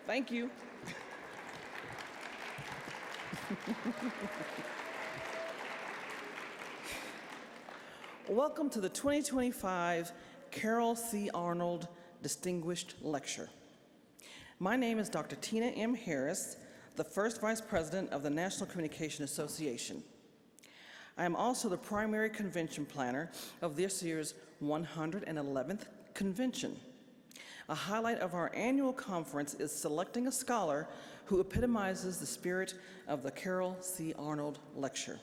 Thank you. Welcome to the 2025 Caroll C. Arnold Distinguished Lecture. My name is Dr. Tina M. Harris, the first Vice President of the National Communication Association. I am also the primary convention planner of this year's 111th convention. A highlight of our annual conference is selecting a scholar who epitomizes the spirit of the Caroll C. Arnold Lecture.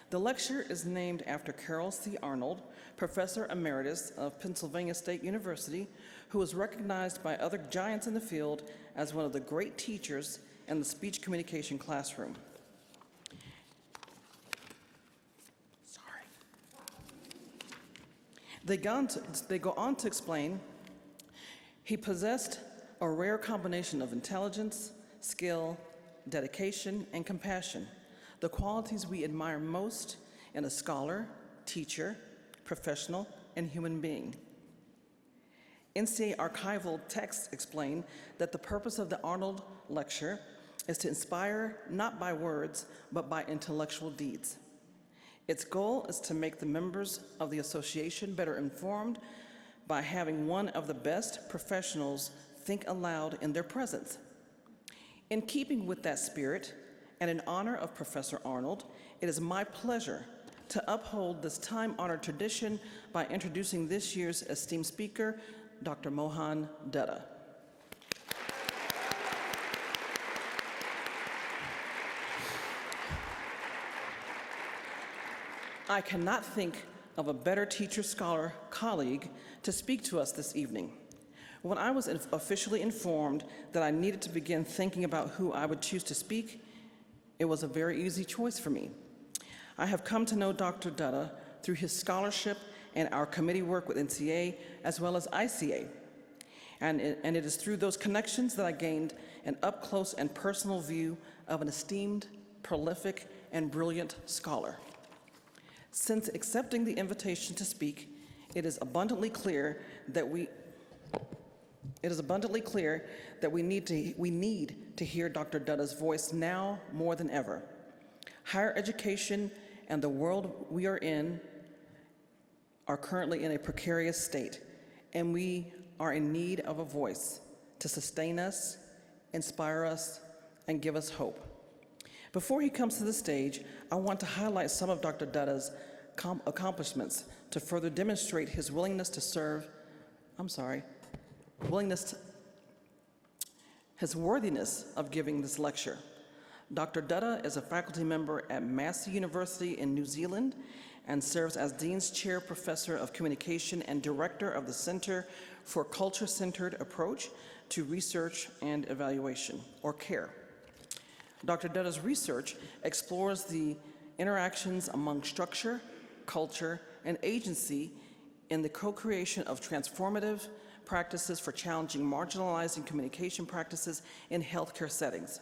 The lecture is named after Caroll C. Arnold, Professor Emeritus of Pennsylvania State University, who was recognized by other giants in the field as one of the great teachers in the speech communication classroom. They go on to explain, he possessed a rare combination of intelligence, skill, dedication, and compassion, the qualities we admire most in a scholar, teacher, professional, and human being. NCA archival texts explain that the purpose of the Arnold Lecture is to inspire not by words, but by intellectual deeds. Its goal is to make the members of the association better informed by having one of the best professionals think aloud in their presence. In keeping with that spirit, and in honor of Professor Arnold, it is my pleasure to uphold this time-honored tradition by introducing this year's esteemed speaker, Dr. Mohan Dutta. I cannot think of a better teacher-scholar colleague to speak to us this evening. When I was officially informed that I needed to begin thinking about who I would choose to speak, it was a very easy choice for me. I have come to know Dr. Dutta through his scholarship and our committee work with NCA as well as ICA. And it is through those connections that I gained an up-close and personal view of an esteemed, prolific, and brilliant scholar. Since accepting the invitation to speak, it is abundantly clear that we need to hear Dr. Dutta's voice now more than ever. Higher education and the world we are in are currently in a precarious state, and we are in need of a voice to sustain us, inspire us, and give us hope. Before he comes to the stage, I want to highlight some of Dr. Dutta's accomplishments to further demonstrate his willingness to serve, his worthiness of giving this lecture. Dr. Dutta is a faculty member at Massey University in New Zealand and serves as Dean's Chair Professor of Communication and Director of the Center for Culture-Centered Approach to Research and Evaluation, or CARE. Dr. Dutta's research explores the interactions among structure, culture, and agency in the co-creation of transformative practices for challenging marginalizing communication practices in healthcare settings.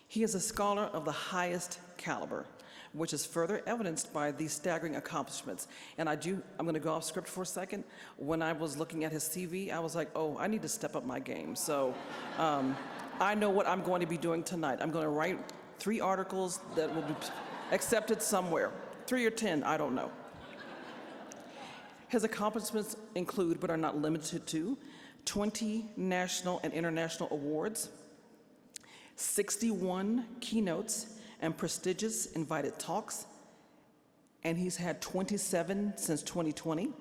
He is a scholar of the highest caliber, which is further evidenced by these staggering accomplishments. And I'm gonna go off script for a second. When I was looking at his CV, I was like, oh, I need to step up my game. So I know what I'm going to be doing tonight. I'm gonna write 3 articles that will be accepted somewhere. 3 or 10, I don't know. His accomplishments include, but are not limited to, 20 national and international awards, 61 keynotes and prestigious invited talks, and he's had 27 since 2020,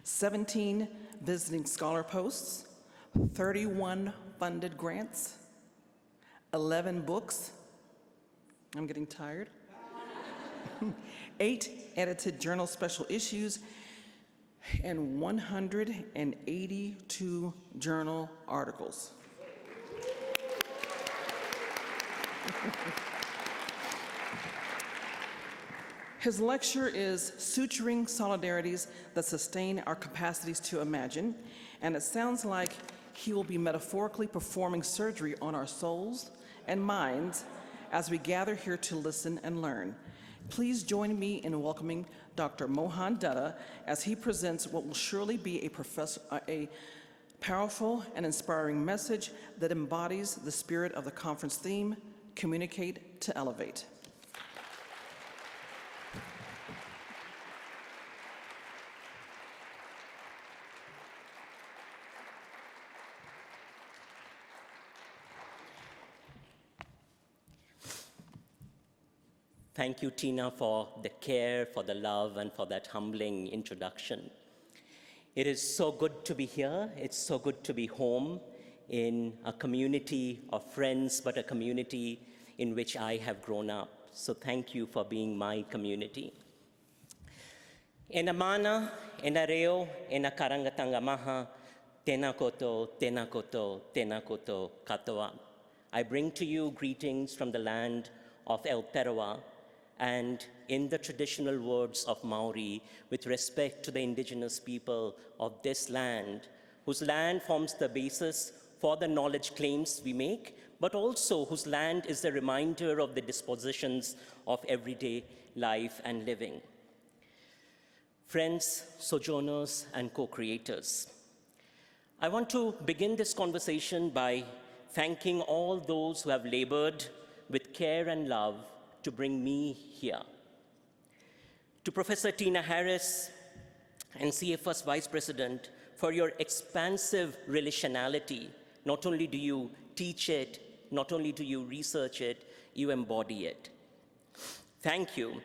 17 visiting scholar posts, 31 funded grants, 11 books, I'm getting tired, 8 edited journal special issues, and 182 journal articles. His lecture is Suturing Solidarities That Sustain Our Capacities to Imagine, and it sounds like he will be metaphorically performing surgery on our souls and minds as we gather here to listen and learn. Please join me in welcoming Dr. Mohan Dutta as he presents what will surely be a powerful and inspiring message that embodies the spirit of the conference theme, Communicate to Elevate. Thank you, Tina, for the care, for the love, and for that humbling introduction. It is so good to be here. It's so good to be home in a community of friends, but a community in which I have grown up. So thank you for being my community. Ena mana, ena reo, ena karangatanga maha, tena koto, tena koto, tena koto, katoa. I bring to you greetings from the land of Aotearoa, and in the traditional words of Maori, with respect to the indigenous people of this land, whose land forms the basis for the knowledge claims we make, but also whose land is a reminder of the dispositions of everyday life and living. Friends, sojourners, and co-creators, I want to begin this conversation by thanking all those who have labored with care and love to bring me here. To Professor Tina Harris and CFS Vice President, for your expansive relationality. Not only do you teach it, not only do you research it, you embody it. Thank you.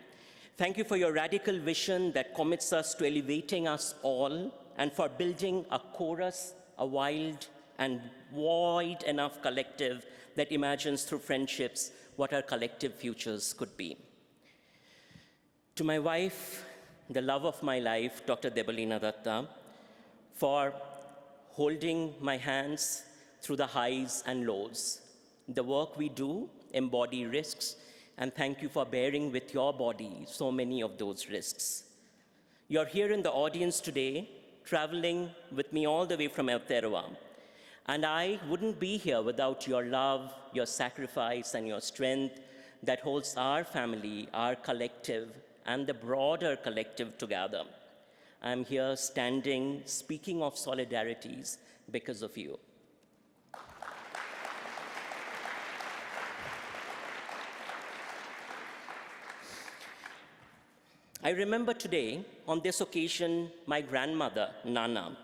Thank you for your radical vision that commits us to elevating us all, and for building a chorus, a wild and wide enough collective that imagines through friendships what our collective futures could be. To my wife, the love of my life, Dr. Debalina Datta, for holding my hands through the highs and lows. The work we do embody risks, and thank you for bearing with your body so many of those risks. You're here in the audience today, traveling with me all the way from Aotearoa. And I wouldn't be here without your love, your sacrifice, and your strength that holds our family, our collective, and the broader collective together. I'm here standing, speaking of solidarities because of you. I remember today, on this occasion, my grandmother, Nana,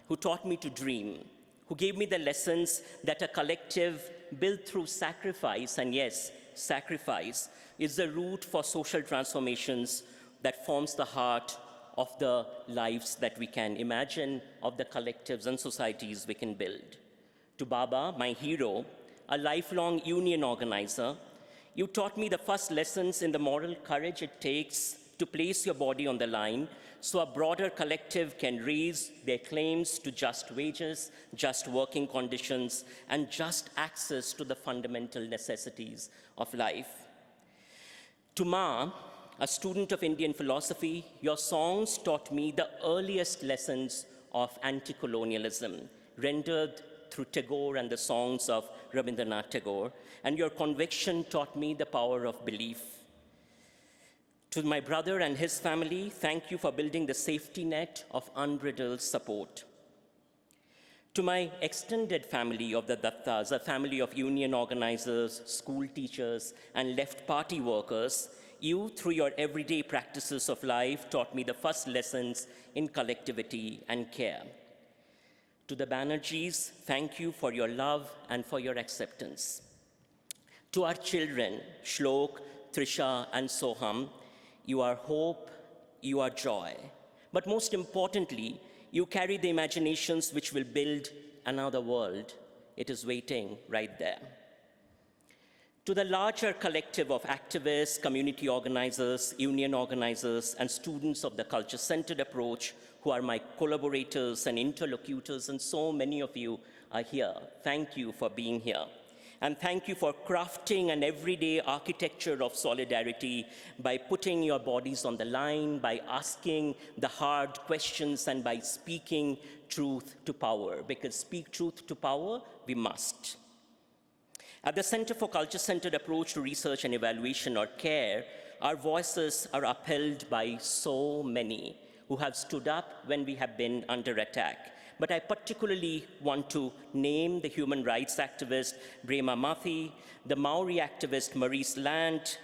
who taught me to dream, who gave me the lessons that a collective built through sacrifice, and yes, sacrifice, is the root for social transformations that forms the heart of the lives that we can imagine, of the collectives and societies we can build. To Baba, my hero, a lifelong union organizer, you taught me the first lessons in the moral courage it takes to place your body on the line so a broader collective can raise their claims to just wages, just working conditions, and just access to the fundamental necessities of life. To Ma, a student of Indian philosophy, your songs taught me the earliest lessons of anti-colonialism, rendered through Tagore and the songs of Rabindranath Tagore, and your conviction taught me the power of belief. To my brother and his family, thank you for building the safety net of unbridled support. To my extended family of the Dattas, a family of union organizers, school teachers, and left party workers, you, through your everyday practices of life, taught me the first lessons in collectivity and care. To the Banerjees, thank you for your love and for your acceptance. To our children, Shlok, Trisha, and Soham, you are hope, you are joy. But most importantly, you carry the imaginations which will build another world. It is waiting right there. To the larger collective of activists, community organizers, union organizers, and students of the culture-centered approach who are my collaborators and interlocutors, and so many of you are here. Thank you for being here. And thank you for crafting an everyday architecture of solidarity by putting your bodies on the line, by asking the hard questions, and by speaking truth to power. Because speak truth to power, we must. At the Center for Culture-Centered Approach to Research and Evaluation, or CARE, our voices are upheld by so many who have stood up when we have been under attack, but I particularly want to name the human rights activist Brema Mathi, the Maori activist Maurice Land,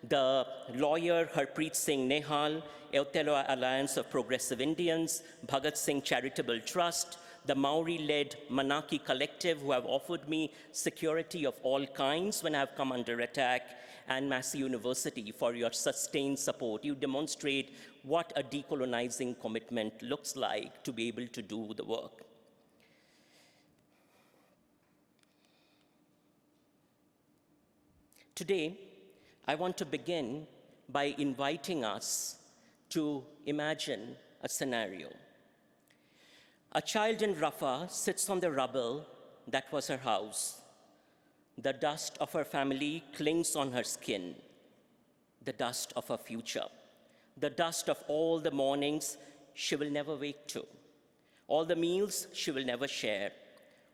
the lawyer Harpreet Singh Nehal, Aotearoa Alliance of Progressive Indians, Bhagat Singh Charitable Trust, the Maori-led Manaki Collective, who have offered me security of all kinds when I have come under attack, and Massey University for your sustained support. You demonstrate what a decolonizing commitment looks like to be able to do the work. Today, I want to begin by inviting us to imagine a scenario. A child in Rafah sits on the rubble that was her house. The dust of her family clings on her skin, the dust of her future, the dust of all the mornings she will never wake to, all the meals she will never share,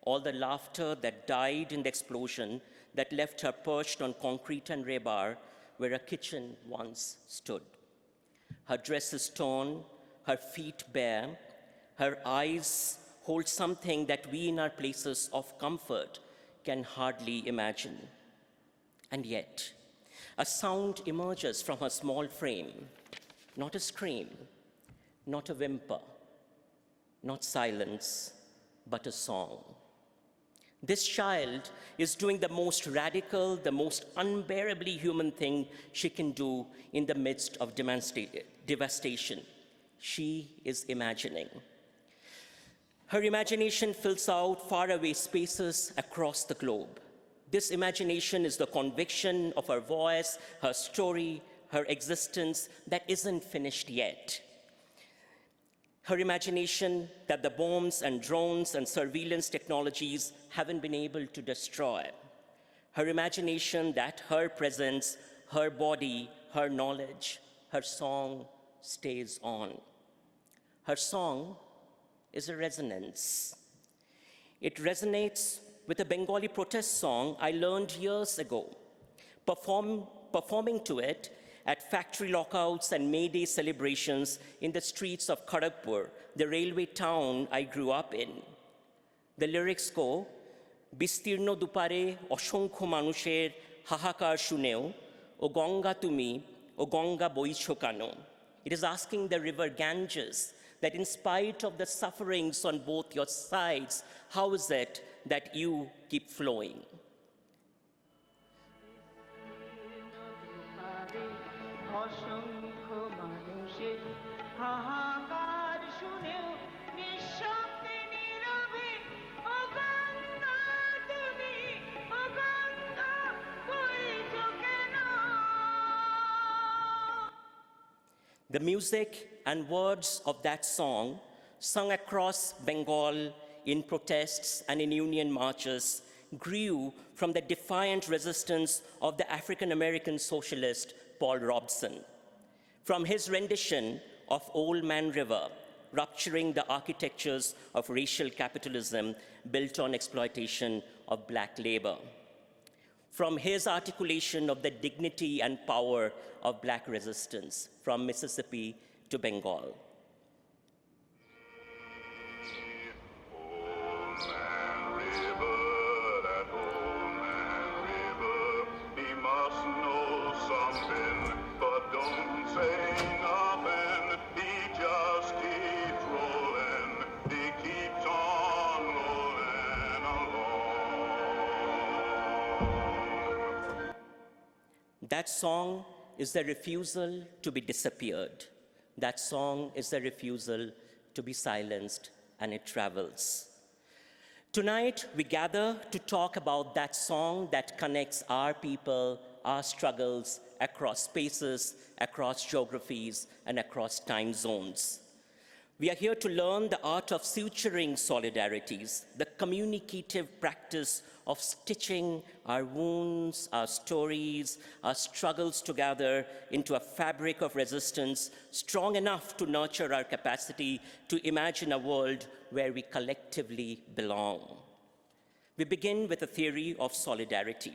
all the laughter that died in the explosion that left her perched on concrete and rebar where a kitchen once stood. Her dress is torn, her feet bare, her eyes hold something that we in our places of comfort can hardly imagine. And yet, a sound emerges from her small frame, not a scream, not a whimper, not silence, but a song. This child is doing the most radical, the most unbearably human thing she can do in the midst of devastation. She is imagining. Her imagination fills out faraway spaces across the globe. This imagination is the conviction of her voice, her story, her existence that isn't finished yet. Her imagination that the bombs and drones and surveillance technologies haven't been able to destroy. Her imagination that her presence, her body, her knowledge, her song stays on. Her song is a resonance. It resonates with a Bengali protest song I learned years ago. Performing to it at factory lockouts and May Day celebrations in the streets of Kharagpur, the railway town I grew up in. The lyrics go, Bistirno dupare oshonkho manusher hahakar shuneo, O Ganga tumi, O Ganga boicho kano. It is asking the river Ganges that in spite of the sufferings on both your sides, how is it that you keep flowing? The music and words of that song, sung across Bengal in protests and in union marches, grew from the defiant resistance of the African-American socialist Paul Robeson. From his rendition of Old Man River, rupturing the architectures of racial capitalism built on exploitation of black labor. From his articulation of the dignity and power of black resistance from Mississippi to Bengal. That song is the refusal to be disappeared. That song is the refusal to be silenced, and it travels. Tonight, we gather to talk about that song that connects our people, our struggles across spaces, across geographies, and across time zones. We are here to learn the art of suturing solidarities, the communicative practice of stitching our wounds, our stories, our struggles together into a fabric of resistance strong enough to nurture our capacity to imagine a world where we collectively belong. We begin with a theory of solidarity.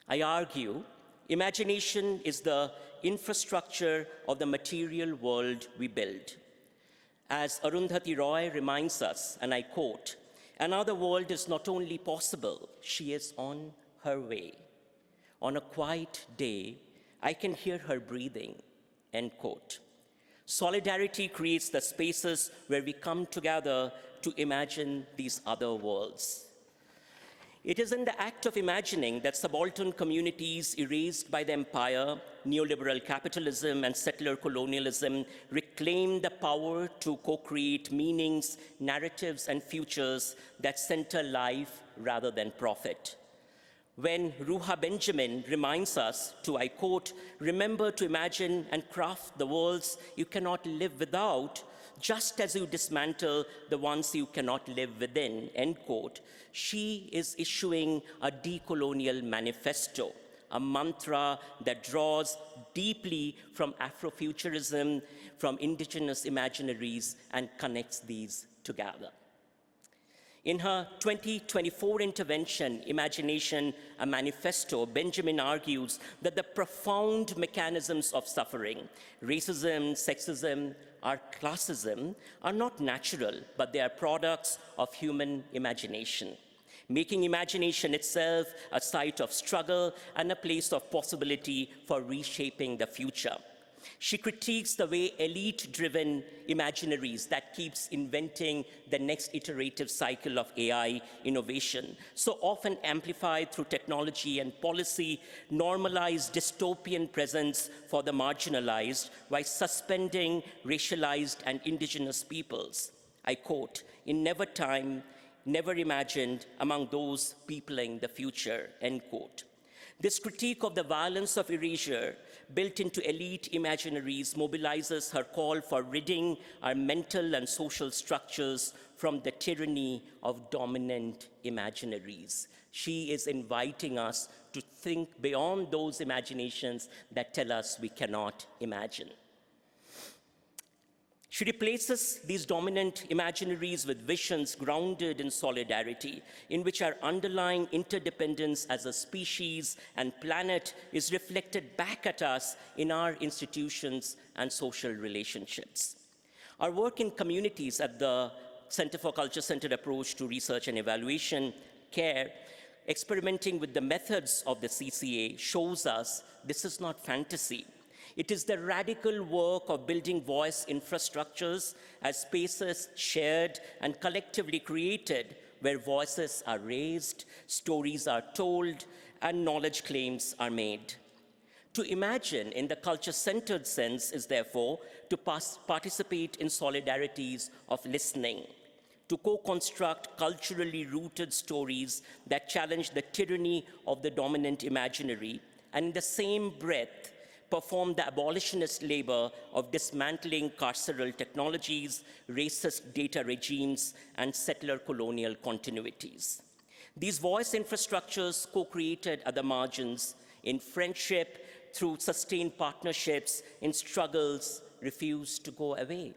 I argue imagination is the infrastructure of the material world we build. As Arundhati Roy reminds us, and I quote, "Another world is not only possible, she is on her way. On a quiet day, I can hear her breathing," end quote. Solidarity creates the spaces where we come together to imagine these other worlds. It is in the act of imagining that subaltern communities erased by the empire, neoliberal capitalism, and settler colonialism reclaim the power to co-create meanings, narratives, and futures that center life rather than profit. When Ruha Benjamin reminds us to, I quote, "Remember to imagine and craft the worlds you cannot live without, just as you dismantle the ones you cannot live within," end quote, she is issuing a decolonial manifesto, a mantra that draws deeply from Afrofuturism, from indigenous imaginaries, and connects these together. In her 2024 intervention, Imagination, a Manifesto, Benjamin argues that the profound mechanisms of suffering, racism, sexism, or classism, are not natural, but they are products of human imagination, making imagination itself a site of struggle and a place of possibility for reshaping the future. She critiques the way elite-driven imaginaries that keeps inventing the next iterative cycle of AI innovation, so often amplified through technology and policy, normalize dystopian presence for the marginalized while suspending racialized and indigenous peoples. I quote, "In never time, never imagined among those peopling the future," end quote. This critique of the violence of erasure built into elite imaginaries mobilizes her call for ridding our mental and social structures from the tyranny of dominant imaginaries. She is inviting us to think beyond those imaginations that tell us we cannot imagine. She replaces these dominant imaginaries with visions grounded in solidarity, in which our underlying interdependence as a species and planet is reflected back at us in our institutions and social relationships. Our work in communities at the Center for Culture-Centered Approach to Research and Evaluation, CARE, experimenting with the methods of the CCA, shows us this is not fantasy. It is the radical work of building voice infrastructures as spaces shared and collectively created, where voices are raised, stories are told, and knowledge claims are made. To imagine in the culture-centered sense is therefore to participate in solidarities of listening, to co-construct culturally rooted stories that challenge the tyranny of the dominant imaginary, and in the same breath, perform the abolitionist labor of dismantling carceral technologies, racist data regimes, and settler colonial continuities. These voice infrastructures co-created at the margins, in friendship, through sustained partnerships, in struggles, refuse to go away.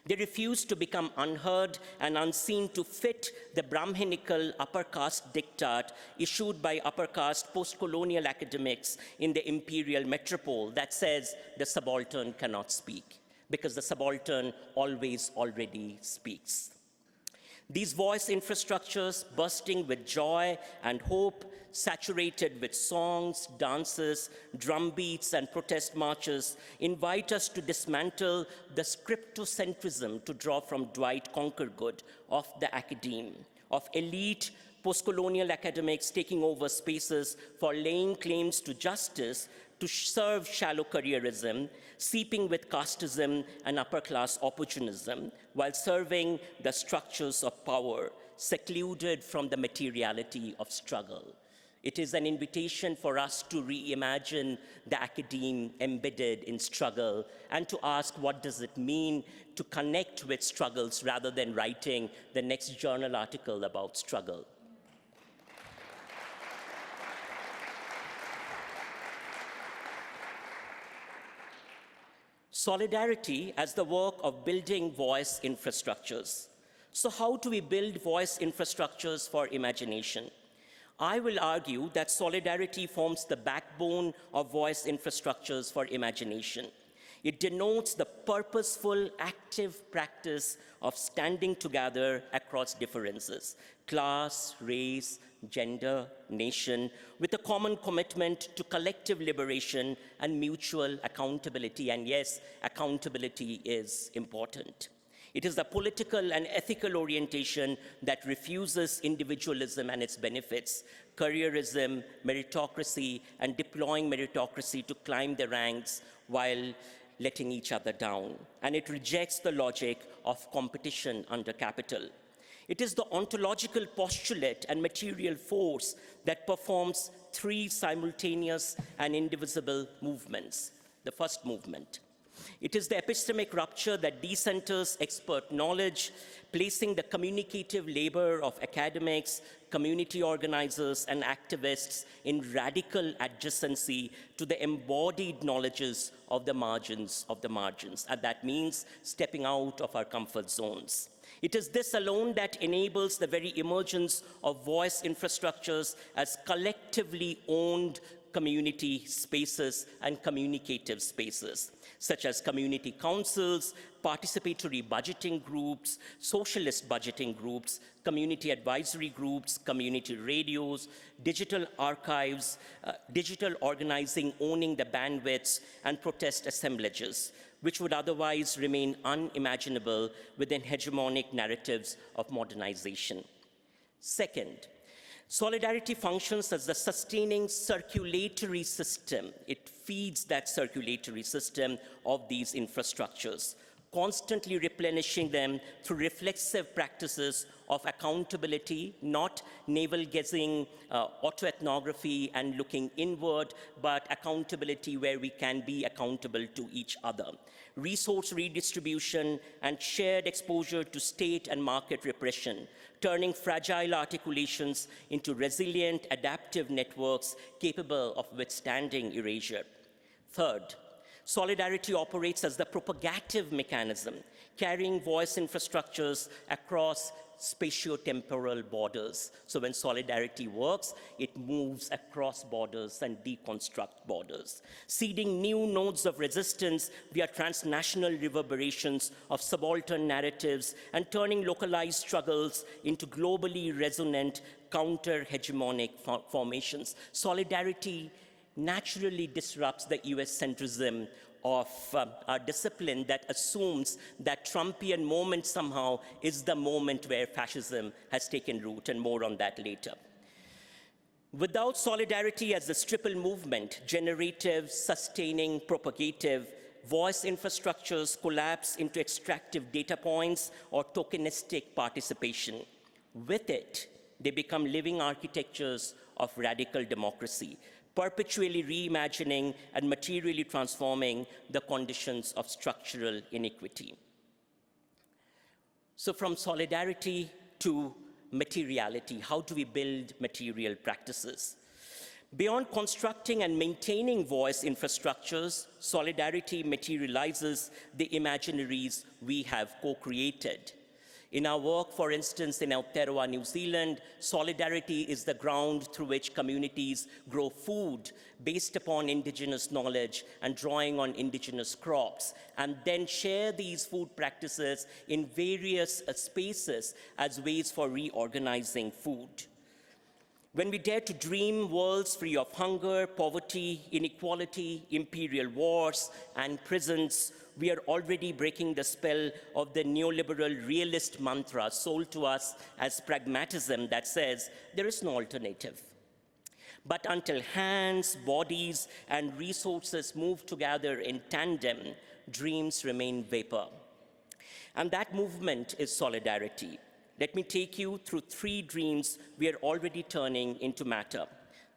They refuse to become unheard and unseen to fit the Brahminical upper caste diktat issued by upper caste post-colonial academics in the imperial metropole that says the subaltern cannot speak, because the subaltern always already speaks. These voice infrastructures, bursting with joy and hope, saturated with songs, dances, drum beats, and protest marches, invite us to dismantle the scriptocentrism, to draw from Dwight Conquergood, of the academe, of elite post-colonial academics taking over spaces for laying claims to justice to serve shallow careerism, seeping with casteism and upper-class opportunism, while serving the structures of power, secluded from the materiality of struggle. It is an invitation for us to reimagine the academe embedded in struggle and to ask, what does it mean to connect with struggles rather than writing the next journal article about struggle? Solidarity as the work of building voice infrastructures. So how do we build voice infrastructures for imagination? I will argue that solidarity forms the backbone of voice infrastructures for imagination. It denotes the purposeful, active practice of standing together across differences, class, race, gender, nation, with a common commitment to collective liberation and mutual accountability. And yes, accountability is important. It is the political and ethical orientation that refuses individualism and its benefits, careerism, meritocracy, and deploying meritocracy to climb the ranks while letting each other down. And it rejects the logic of competition under capital. It is the ontological postulate and material force that performs three simultaneous and indivisible movements. The first movement. It is the epistemic rupture that decenters expert knowledge, placing the communicative labor of academics, community organizers, and activists in radical adjacency to the embodied knowledges of the margins of the margins. And that means stepping out of our comfort zones. It is this alone that enables the very emergence of voice infrastructures as collectively owned community spaces and communicative spaces, such as community councils, participatory budgeting groups, socialist budgeting groups, community advisory groups, community radios, digital archives, digital organizing owning the bandwidths, and protest assemblages, which would otherwise remain unimaginable within hegemonic narratives of modernization. Second, solidarity functions as the sustaining circulatory system. It feeds that circulatory system of these infrastructures, constantly replenishing them through reflexive practices of accountability, not navel-gazing autoethnography and looking inward, but accountability where we can be accountable to each other. Resource redistribution and shared exposure to state and market repression, turning fragile articulations into resilient, adaptive networks capable of withstanding erasure. Third, solidarity operates as the propagative mechanism, carrying voice infrastructures across spatio-temporal borders. So when solidarity works, it moves across borders and deconstructs borders, seeding new nodes of resistance via transnational reverberations of subaltern narratives and turning localized struggles into globally resonant counter-hegemonic formations. Solidarity naturally disrupts the US centrism of our discipline that assumes that Trumpian moment somehow is the moment where fascism has taken root, and more on that later. Without solidarity as this triple movement, generative, sustaining, propagative, voice infrastructures collapse into extractive data points or tokenistic participation. With it, they become living architectures of radical democracy, perpetually reimagining and materially transforming the conditions of structural inequity. So from solidarity to materiality, how do we build material practices? Beyond constructing and maintaining voice infrastructures, solidarity materializes the imaginaries we have co-created. In our work, for instance, in Aotearoa, New Zealand, solidarity is the ground through which communities grow food based upon Indigenous knowledge and drawing on Indigenous crops, and then share these food practices in various spaces as ways for reorganizing food. When we dare to dream worlds free of hunger, poverty, inequality, imperial wars, and prisons, we are already breaking the spell of the neoliberal realist mantra sold to us as pragmatism that says there is no alternative. But until hands, bodies, and resources move together in tandem, dreams remain vapor. And that movement is solidarity. Let me take you through 3 dreams we are already turning into matter.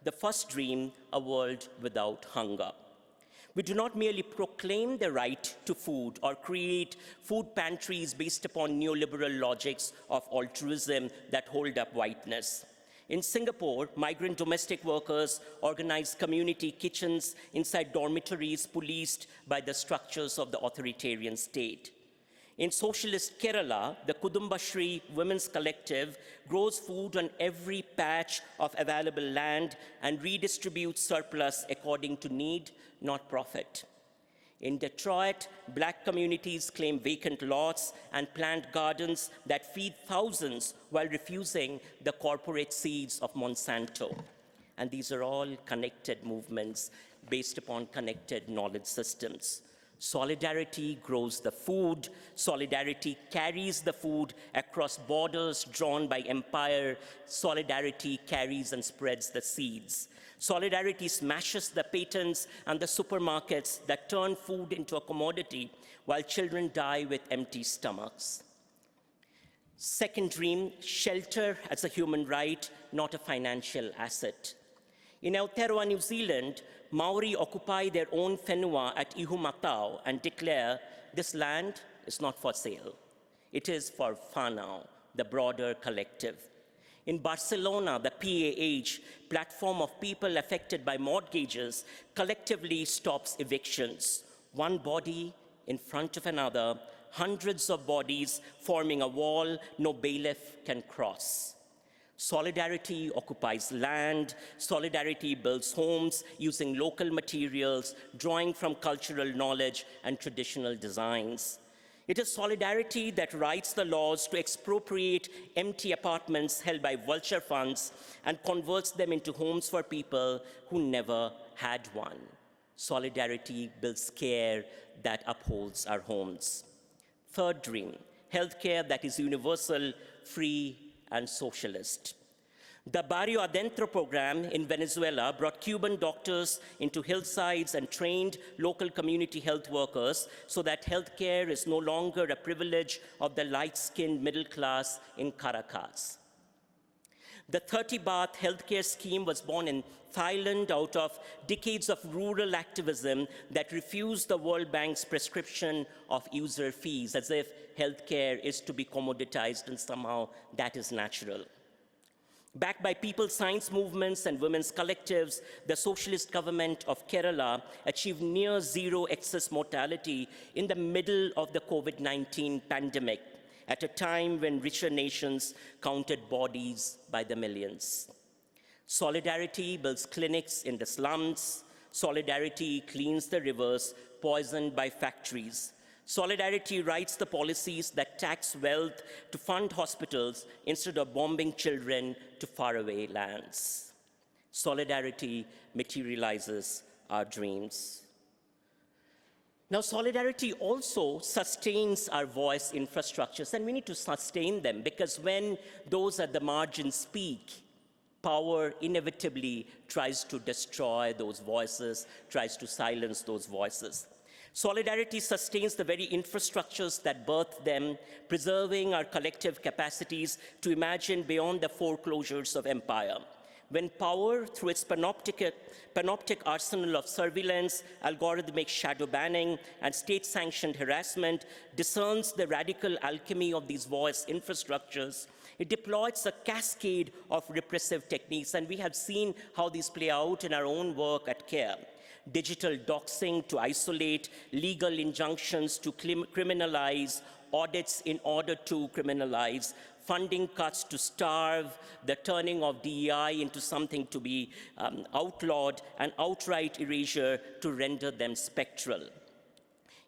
The first dream, a world without hunger. We do not merely proclaim the right to food or create food pantries based upon neoliberal logics of altruism that hold up whiteness. In Singapore, migrant domestic workers organize community kitchens inside dormitories policed by the structures of the authoritarian state. In socialist Kerala, the Kudumbashree Women's Collective grows food on every patch of available land and redistributes surplus according to need, not profit. In Detroit, black communities claim vacant lots and plant gardens that feed thousands while refusing the corporate seeds of Monsanto. And these are all connected movements based upon connected knowledge systems. Solidarity grows the food. Solidarity carries the food across borders drawn by empire. Solidarity carries and spreads the seeds. Solidarity smashes the patents and the supermarkets that turn food into a commodity while children die with empty stomachs. Second dream, shelter as a human right, not a financial asset. In Aotearoa, New Zealand, Maori occupy their own whenua at Ihumatao and declare, this land is not for sale. It is for whanau, the broader collective. In Barcelona, the PAH, platform of people affected by mortgages, collectively stops evictions. One body in front of another, hundreds of bodies forming a wall no bailiff can cross. Solidarity occupies land. Solidarity builds homes using local materials, drawing from cultural knowledge and traditional designs. It is solidarity that writes the laws to expropriate empty apartments held by vulture funds and converts them into homes for people who never had one. Solidarity builds care that upholds our homes. Third dream, healthcare that is universal, free, and socialist. The Barrio Adentro program in Venezuela brought Cuban doctors into hillsides and trained local community health workers so that healthcare is no longer a privilege of the light-skinned middle class in Caracas. The 30-baht healthcare scheme was born in Thailand out of decades of rural activism that refused the World Bank's prescription of user fees, as if healthcare is to be commoditized and somehow that is natural. Backed by people's science movements and women's collectives, the socialist government of Kerala achieved near zero excess mortality in the middle of the COVID-19 pandemic, at a time when richer nations counted bodies by the millions. Solidarity builds clinics in the slums. Solidarity cleans the rivers poisoned by factories. Solidarity writes the policies that tax wealth to fund hospitals instead of bombing children to faraway lands. Solidarity materializes our dreams. Now, solidarity also sustains our voice infrastructures, and we need to sustain them, because when those at the margins speak, power inevitably tries to destroy those voices, tries to silence those voices. Solidarity sustains the very infrastructures that birth them, preserving our collective capacities to imagine beyond the foreclosures of empire. When power, through its panoptic arsenal of surveillance, algorithmic shadow banning, and state-sanctioned harassment, discerns the radical alchemy of these voice infrastructures, it deploys a cascade of repressive techniques, and we have seen how these play out in our own work at CARE. Digital doxing to isolate, legal injunctions to criminalize, audits in order to criminalize, funding cuts to starve, the turning of DEI into something to be outlawed, and outright erasure to render them spectral.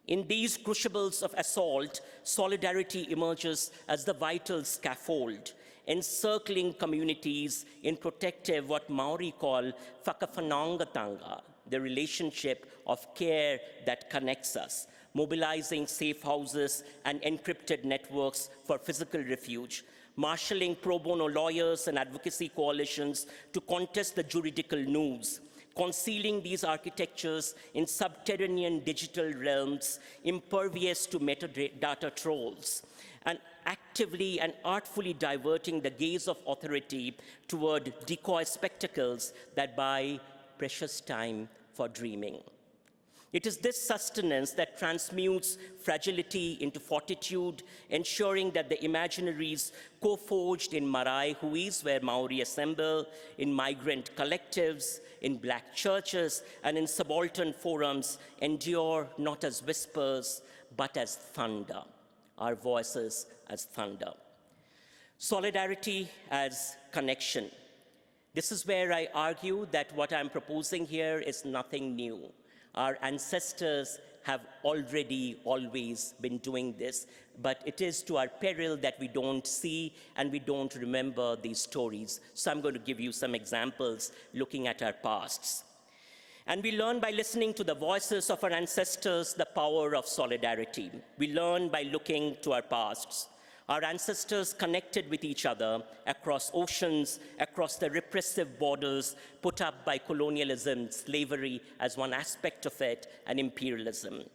In these crucibles of assault, solidarity emerges as the vital scaffold, encircling communities in protective, what Maori call whakawhanaungatanga, the relationship of care that connects us, mobilizing safe houses and encrypted networks for physical refuge, marshalling pro bono lawyers and advocacy coalitions to contest the juridical noose, concealing these architectures in subterranean digital realms impervious to metadata trolls, and actively and artfully diverting the gaze of authority toward decoy spectacles that buy precious time for dreaming. It is this sustenance that transmutes fragility into fortitude, ensuring that the imaginaries co-forged in Marae Huis, where Maori assemble, in migrant collectives, in black churches, and in subaltern forums endure not as whispers, but as thunder, our voices as thunder. Solidarity as connection. This is where I argue that what I'm proposing here is nothing new. Our ancestors have already always been doing this, but it is to our peril that we don't see and we don't remember these stories. So I'm going to give you some examples looking at our pasts. And we learn by listening to the voices of our ancestors the power of solidarity. We learn by looking to our pasts. Our ancestors connected with each other across oceans, across the repressive borders put up by colonialism, slavery as one aspect of it, and imperialism.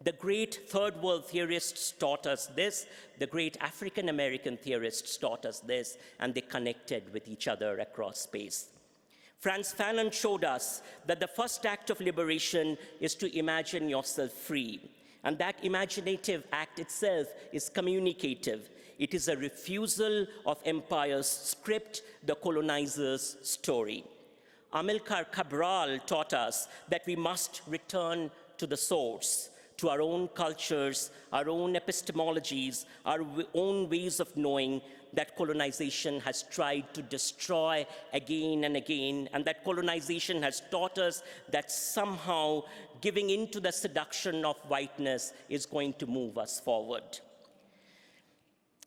The great third world theorists taught us this, the great African American theorists taught us this, and they connected with each other across space. Frantz Fanon showed us that the first act of liberation is to imagine yourself free. And that imaginative act itself is communicative. It is a refusal of empire's script, the colonizer's story. Amilcar Cabral taught us that we must return to the source, to our own cultures, our own epistemologies, our own ways of knowing that colonization has tried to destroy again and again, and that colonization has taught us that somehow giving in to the seduction of whiteness is going to move us forward.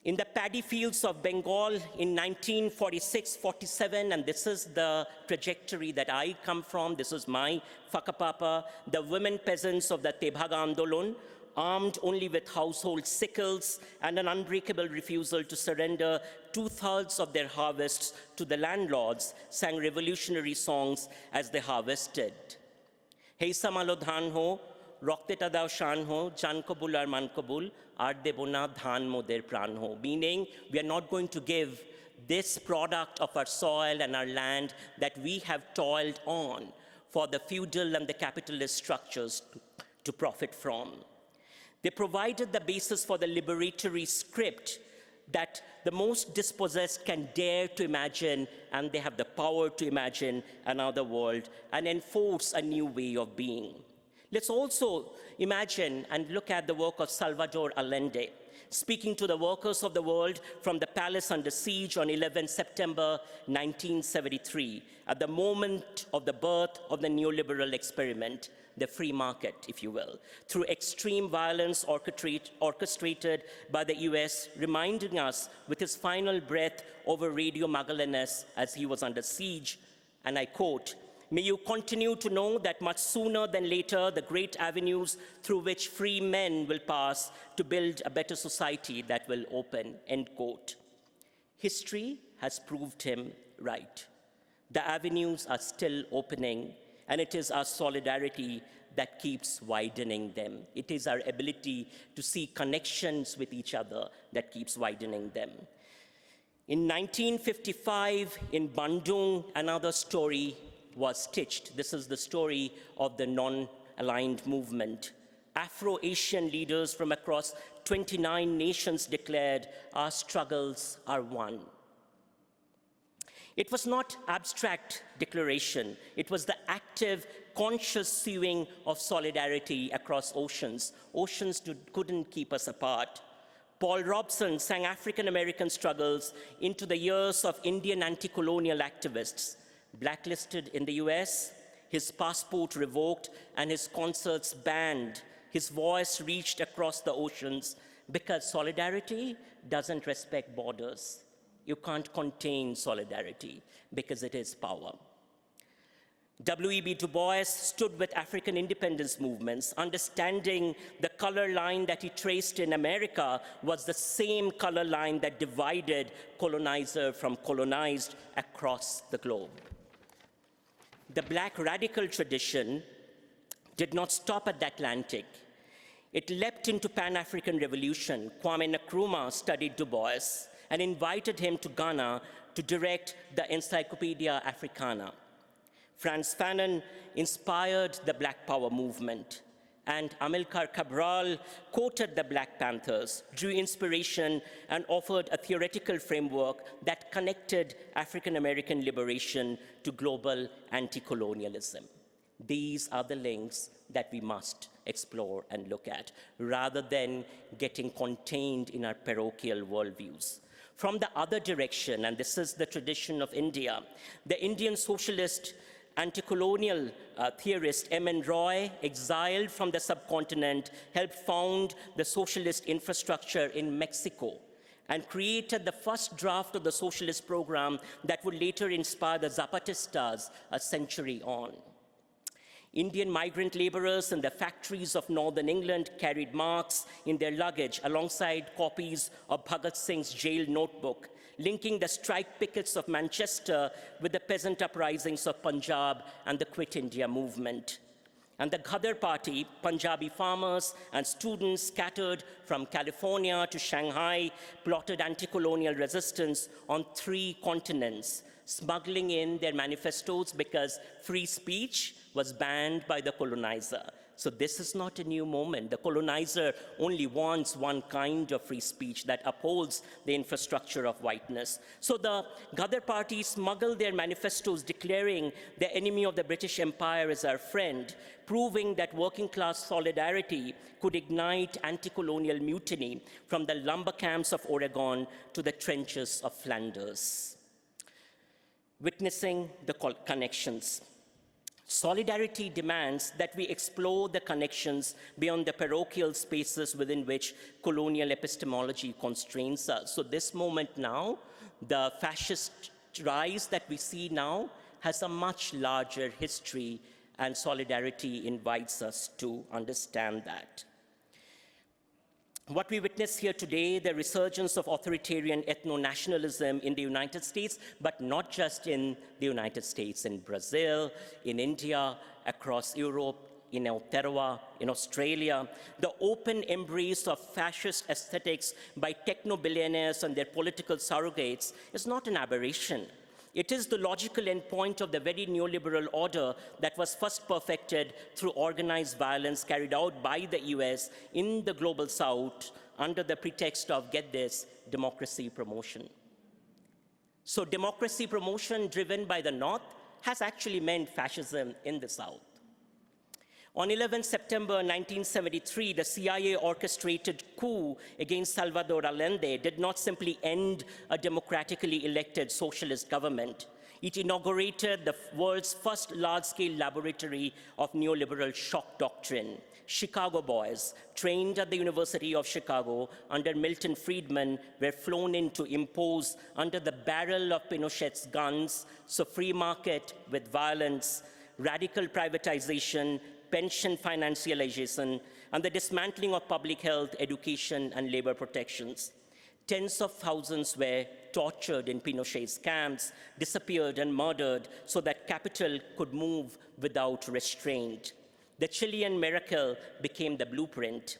In the paddy fields of Bengal in 1946-47, and this is the trajectory that I come from, this is my Whakapapa, the women peasants of the Tebhaga Andolon, armed only with household sickles and an unbreakable refusal to surrender 2/3 of their harvests to the landlords, sang revolutionary songs as they harvested. Hey samalo dhan ho, rokte tadao shan ho, jan kabul ar man kabul, ar debona dhan moder pran ho. Meaning, we are not going to give this product of our soil and our land that we have toiled on for the feudal and the capitalist structures to profit from. They provided the basis for the liberatory script that the most dispossessed can dare to imagine, and they have the power to imagine another world and enforce a new way of being. Let's also imagine and look at the work of Salvador Allende, speaking to the workers of the world from the palace under siege on 11 September 1973, at the moment of the birth of the neoliberal experiment, the free market, if you will, through extreme violence orchestrated by the US, reminding us with his final breath over Radio Magallanes as he was under siege, and I quote, "May you continue to know that much sooner than later, the great avenues through which free men will pass to build a better society that will open," end quote. History has proved him right. The avenues are still opening, and it is our solidarity that keeps widening them. It is our ability to see connections with each other that keeps widening them. In 1955, in Bandung, another story was stitched. This is the story of the non-aligned movement. Afro-Asian leaders from across 29 nations declared, "Our struggles are one." It was not abstract declaration. It was the active, conscious sewing of solidarity across oceans. Oceans couldn't keep us apart. Paul Robson sang African-American struggles into the ears of Indian anti-colonial activists. Blacklisted in the US, his passport revoked, and his concerts banned. His voice reached across the oceans because solidarity doesn't respect borders. You can't contain solidarity because it is power. W.E.B. Du Bois stood with African independence movements, understanding the color line that he traced in America was the same color line that divided colonizer from colonized across the globe. The Black radical tradition did not stop at the Atlantic. It leapt into Pan-African revolution. Kwame Nkrumah studied Du Bois and invited him to Ghana to direct the Encyclopedia Africana. Frantz Fanon inspired the Black Power movement, and Amilcar Cabral quoted the Black Panthers, drew inspiration, and offered a theoretical framework that connected African-American liberation to global anti-colonialism. These are the links that we must explore and look at, rather than getting contained in our parochial worldviews. From the other direction, and this is the tradition of India, the Indian socialist Anti-colonial theorist M.N. Roy, exiled from the subcontinent, helped found the socialist infrastructure in Mexico and created the first draft of the socialist program that would later inspire the Zapatistas a century on. Indian migrant laborers in the factories of northern England carried Marx in their luggage alongside copies of Bhagat Singh's jail notebook, linking the strike pickets of Manchester with the peasant uprisings of Punjab and the Quit India movement. And the Ghadar Party, Punjabi farmers and students scattered from California to Shanghai, plotted anti-colonial resistance on 3 continents, smuggling in their manifestos because free speech was banned by the colonizer. So this is not a new moment. The colonizer only wants one kind of free speech that upholds the infrastructure of whiteness. So the Ghadar Party smuggled their manifestos declaring the enemy of the British Empire is our friend, proving that working class solidarity could ignite anti-colonial mutiny from the lumber camps of Oregon to the trenches of Flanders. Witnessing the connections. Solidarity demands that we explore the connections beyond the parochial spaces within which colonial epistemology constrains us. So this moment now, the fascist rise that we see now has a much larger history, and solidarity invites us to understand that. What we witness here today, the resurgence of authoritarian ethno-nationalism in the United States, but not just in the United States, in Brazil, in India, across Europe, in Aotearoa, in Australia, the open embrace of fascist aesthetics by techno-billionaires and their political surrogates is not an aberration. It is the logical endpoint of the very neoliberal order that was first perfected through organized violence carried out by the US in the global South under the pretext of, get this, democracy promotion. So democracy promotion driven by the North has actually meant fascism in the South. On 11 September 1973, the CIA-orchestrated coup against Salvador Allende did not simply end a democratically elected socialist government. It inaugurated the world's first large-scale laboratory of neoliberal shock doctrine. Chicago boys, trained at the University of Chicago under Milton Friedman, were flown in to impose under the barrel of Pinochet's guns, so free market with violence, radical privatization, pension financialization, and the dismantling of public health, education, and labor protections. Tens of thousands were tortured in Pinochet's camps, disappeared and murdered so that capital could move without restraint. The Chilean miracle became the blueprint.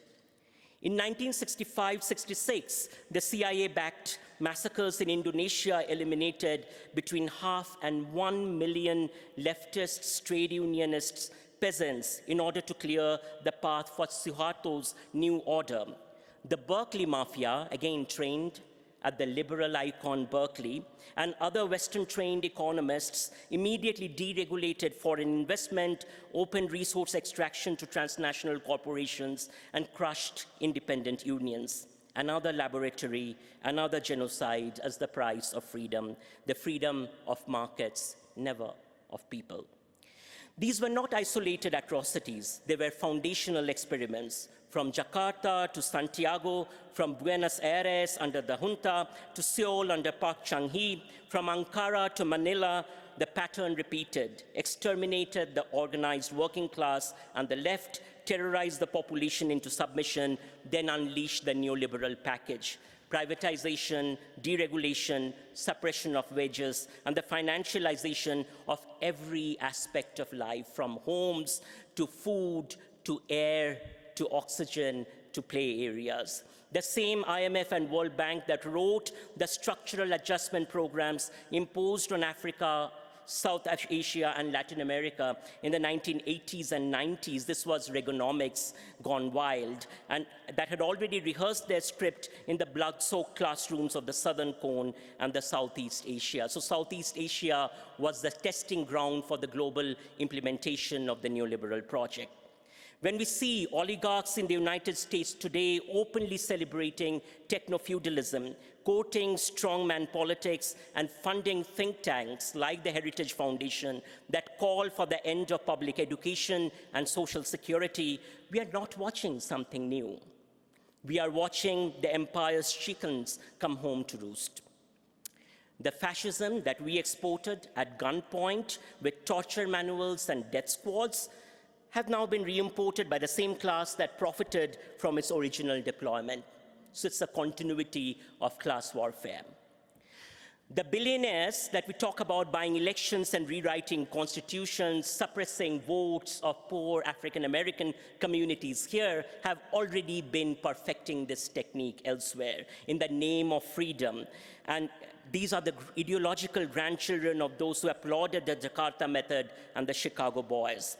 In 1965-66, the CIA-backed massacres in Indonesia eliminated between 0.5 and 1 million leftists, trade unionists, peasants in order to clear the path for Suharto's new order. The Berkeley Mafia, again trained at the liberal icon Berkeley, and other Western-trained economists immediately deregulated foreign investment, opened resource extraction to transnational corporations, and crushed independent unions. Another laboratory, another genocide as the price of freedom, the freedom of markets, never of people. These were not isolated atrocities. They were foundational experiments. From Jakarta to Santiago, from Buenos Aires under the junta to Seoul under Park Chung-hee, from Ankara to Manila, the pattern repeated, exterminated the organized working class and the left, terrorized the population into submission, then unleashed the neoliberal package. Privatization, deregulation, suppression of wages, and the financialization of every aspect of life, from homes to food to air to oxygen to play areas. The same IMF and World Bank that wrote the structural adjustment programs imposed on Africa, South Asia, and Latin America in the 1980s and 90s. This was Reaganomics gone wild, and that had already rehearsed their script in the blood-soaked classrooms of the Southern Cone and the Southeast Asia. So Southeast Asia was the testing ground for the global implementation of the neoliberal project. When we see oligarchs in the United States today openly celebrating techno-feudalism, quoting strongman politics, and funding think tanks like the Heritage Foundation that call for the end of public education and social security, we are not watching something new. We are watching the empire's chickens come home to roost. The fascism that we exported at gunpoint with torture manuals and death squads have now been re-imported by the same class that profited from its original deployment. So it's a continuity of class warfare. The billionaires that we talk about buying elections and rewriting constitutions, suppressing votes of poor African-American communities here have already been perfecting this technique elsewhere in the name of freedom. And these are the ideological grandchildren of those who applauded the Jakarta method and the Chicago boys.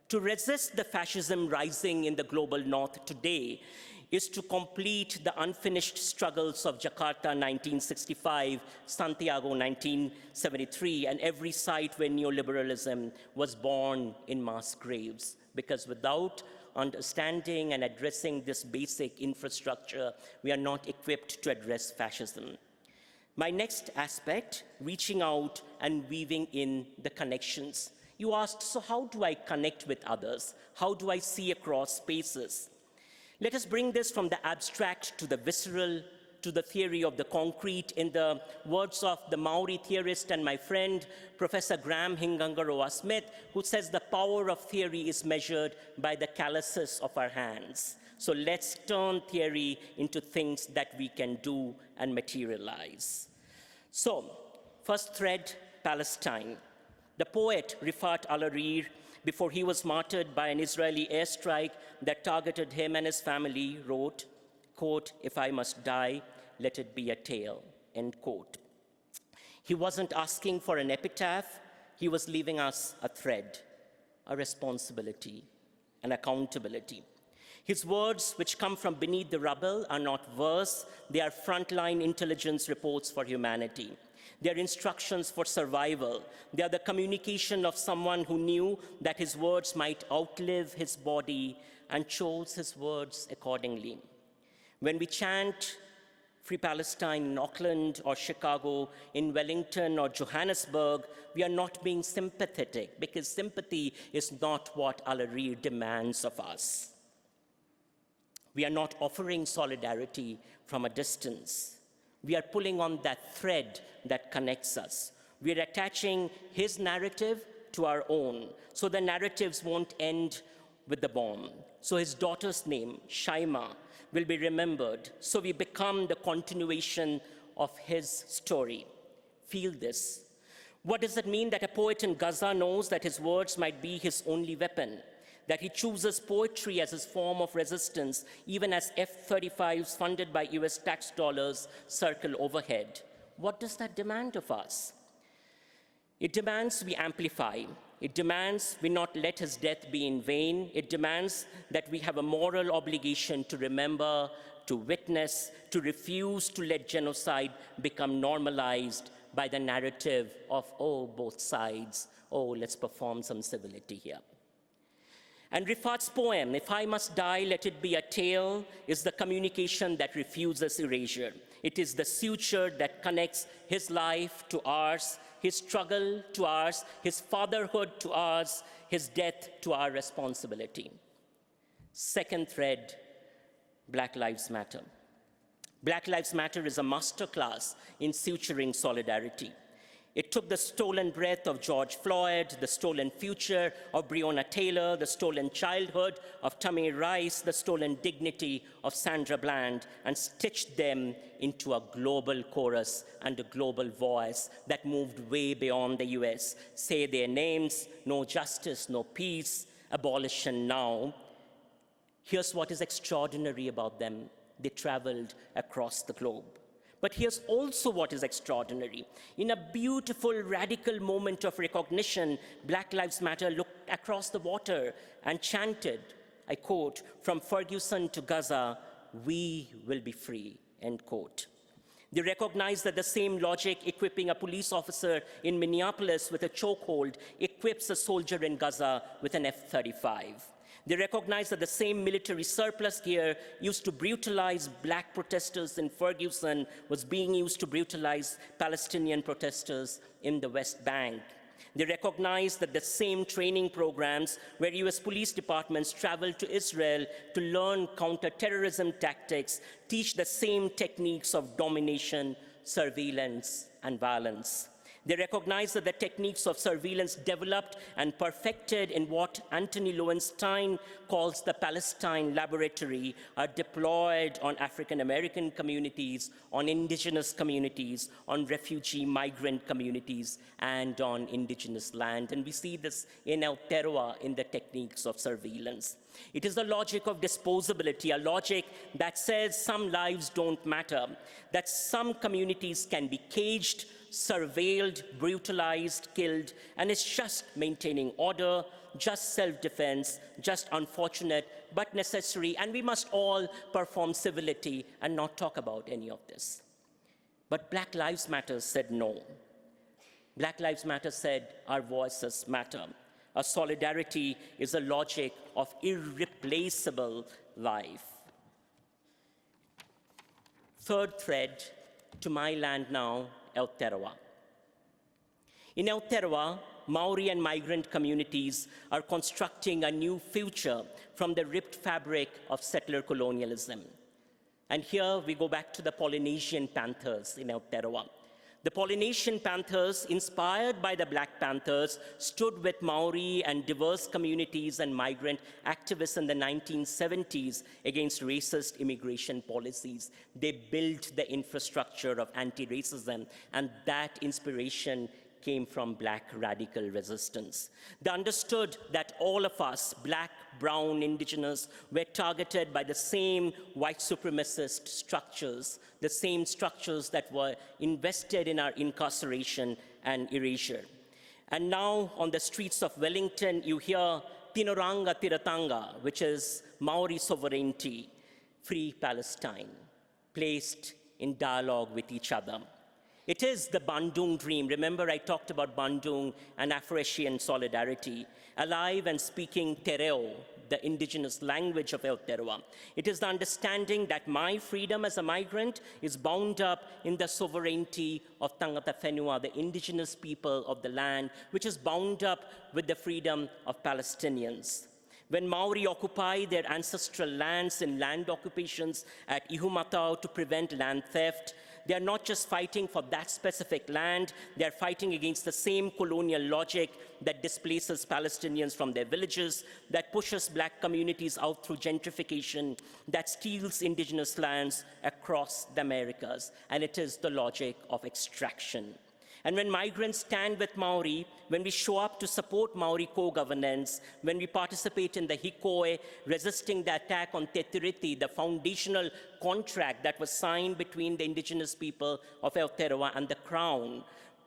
To resist the fascism rising in the global north today is to complete the unfinished struggles of Jakarta 1965, Santiago 1973, and every site where neoliberalism was born in mass graves. Because without understanding and addressing this basic infrastructure, we are not equipped to address fascism. My next aspect, reaching out and weaving in the connections. You asked, so how do I connect with others? How do I see across spaces? Let us bring this from the abstract to the visceral, to the theory of the concrete, in the words of the Maori theorist and my friend, Professor Graham Hingangaroa Smith, who says the power of theory is measured by the calluses of our hands. So let's turn theory into things that we can do and materialize. So, first thread, Palestine. The poet Rifat al-Hariri, before he was martyred by an Israeli airstrike that targeted him and his family, wrote, quote, "If I must die, let it be a tale," end quote. He wasn't asking for an epitaph, he was leaving us a thread, a responsibility, an accountability. His words, which come from beneath the rubble, are not verse, they are frontline intelligence reports for humanity. They are instructions for survival. They are the communication of someone who knew that his words might outlive his body and chose his words accordingly. When we chant Free Palestine in Auckland or Chicago, in Wellington or Johannesburg, we are not being sympathetic, because sympathy is not what al-Hariri demands of us. We are not offering solidarity from a distance. We are pulling on that thread that connects us. We are attaching his narrative to our own, so the narratives won't end with the bomb. So his daughter's name, Shaima, will be remembered, so we become the continuation of his story. Feel this. What does it mean that a poet in Gaza knows that his words might be his only weapon? That he chooses poetry as his form of resistance, even as F-35s funded by US tax dollars circle overhead. What does that demand of us? It demands we amplify. It demands we not let his death be in vain. It demands that we have a moral obligation to remember, to witness, to refuse to let genocide become normalized by the narrative of, oh, both sides, oh, let's perform some civility here. And Rifat's poem, If I Must Die, Let It Be a Tale, is the communication that refuses erasure. It is the suture that connects his life to ours, his struggle to ours, his fatherhood to ours, his death to our responsibility. Second thread, Black Lives Matter. Black Lives Matter is a masterclass in suturing solidarity. It took the stolen breath of George Floyd, the stolen future of Breonna Taylor, the stolen childhood of Tamir Rice, the stolen dignity of Sandra Bland, and stitched them into a global chorus and a global voice that moved way beyond the US. Say their names, no justice, no peace, abolition now. Here's what is extraordinary about them. They traveled across the globe. But here's also what is extraordinary. In a beautiful, radical moment of recognition, Black Lives Matter looked across the water and chanted, I quote, "From Ferguson to Gaza, we will be free," end quote. They recognize that the same logic equipping a police officer in Minneapolis with a chokehold equips a soldier in Gaza with an F-35. They recognize that the same military surplus gear used to brutalize black protesters in Ferguson was being used to brutalize Palestinian protesters in the West Bank. They recognize that the same training programs where US police departments travel to Israel to learn counter-terrorism tactics teach the same techniques of domination, surveillance, and violence. They recognize that the techniques of surveillance developed and perfected in what Anthony Lowenstein calls the Palestine Laboratory are deployed on African American communities, on indigenous communities, on refugee migrant communities, and on indigenous land. And we see this in Aotearoa in the techniques of surveillance. It is the logic of disposability, a logic that says some lives don't matter, that some communities can be caged, surveilled, brutalized, killed, and it's just maintaining order, just self-defense, just unfortunate, but necessary, and we must all perform civility and not talk about any of this. But Black Lives Matter said no. Black Lives Matter said our voices matter. Our solidarity is a logic of irreplaceable life. Third thread, to my land now, Aotearoa. In Aotearoa, Maori and migrant communities are constructing a new future from the ripped fabric of settler colonialism. And here we go back to the Polynesian Panthers in Aotearoa. The Polynesian Panthers, inspired by the Black Panthers, stood with Maori and diverse communities and migrant activists in the 1970s against racist immigration policies. They built the infrastructure of anti-racism, and that inspiration came from Black radical resistance. They understood that all of us, Black, brown, Indigenous, were targeted by the same white supremacist structures, the same structures that were invested in our incarceration and erasure. And now on the streets of Wellington, you hear Tinoranga Tiratanga, which is Maori sovereignty, free Palestine, placed in dialogue with each other. It is the Bandung dream. Remember, I talked about Bandung and Afro-Asian solidarity, alive and speaking Tereo, the indigenous language of Aotearoa. It is the understanding that my freedom as a migrant is bound up in the sovereignty of Tangata Whenua, the indigenous people of the land, which is bound up with the freedom of Palestinians. When Maori occupy their ancestral lands in land occupations at Ihumatao to prevent land theft, they are not just fighting for that specific land, they are fighting against the same colonial logic that displaces Palestinians from their villages, that pushes Black communities out through gentrification, that steals indigenous lands across the Americas. And it is the logic of extraction. And when migrants stand with Maori, when we show up to support Maori co-governance, when we participate in the hikoe, resisting the attack on Te Tiriti, the foundational contract that was signed between the indigenous people of Aotearoa and the Crown,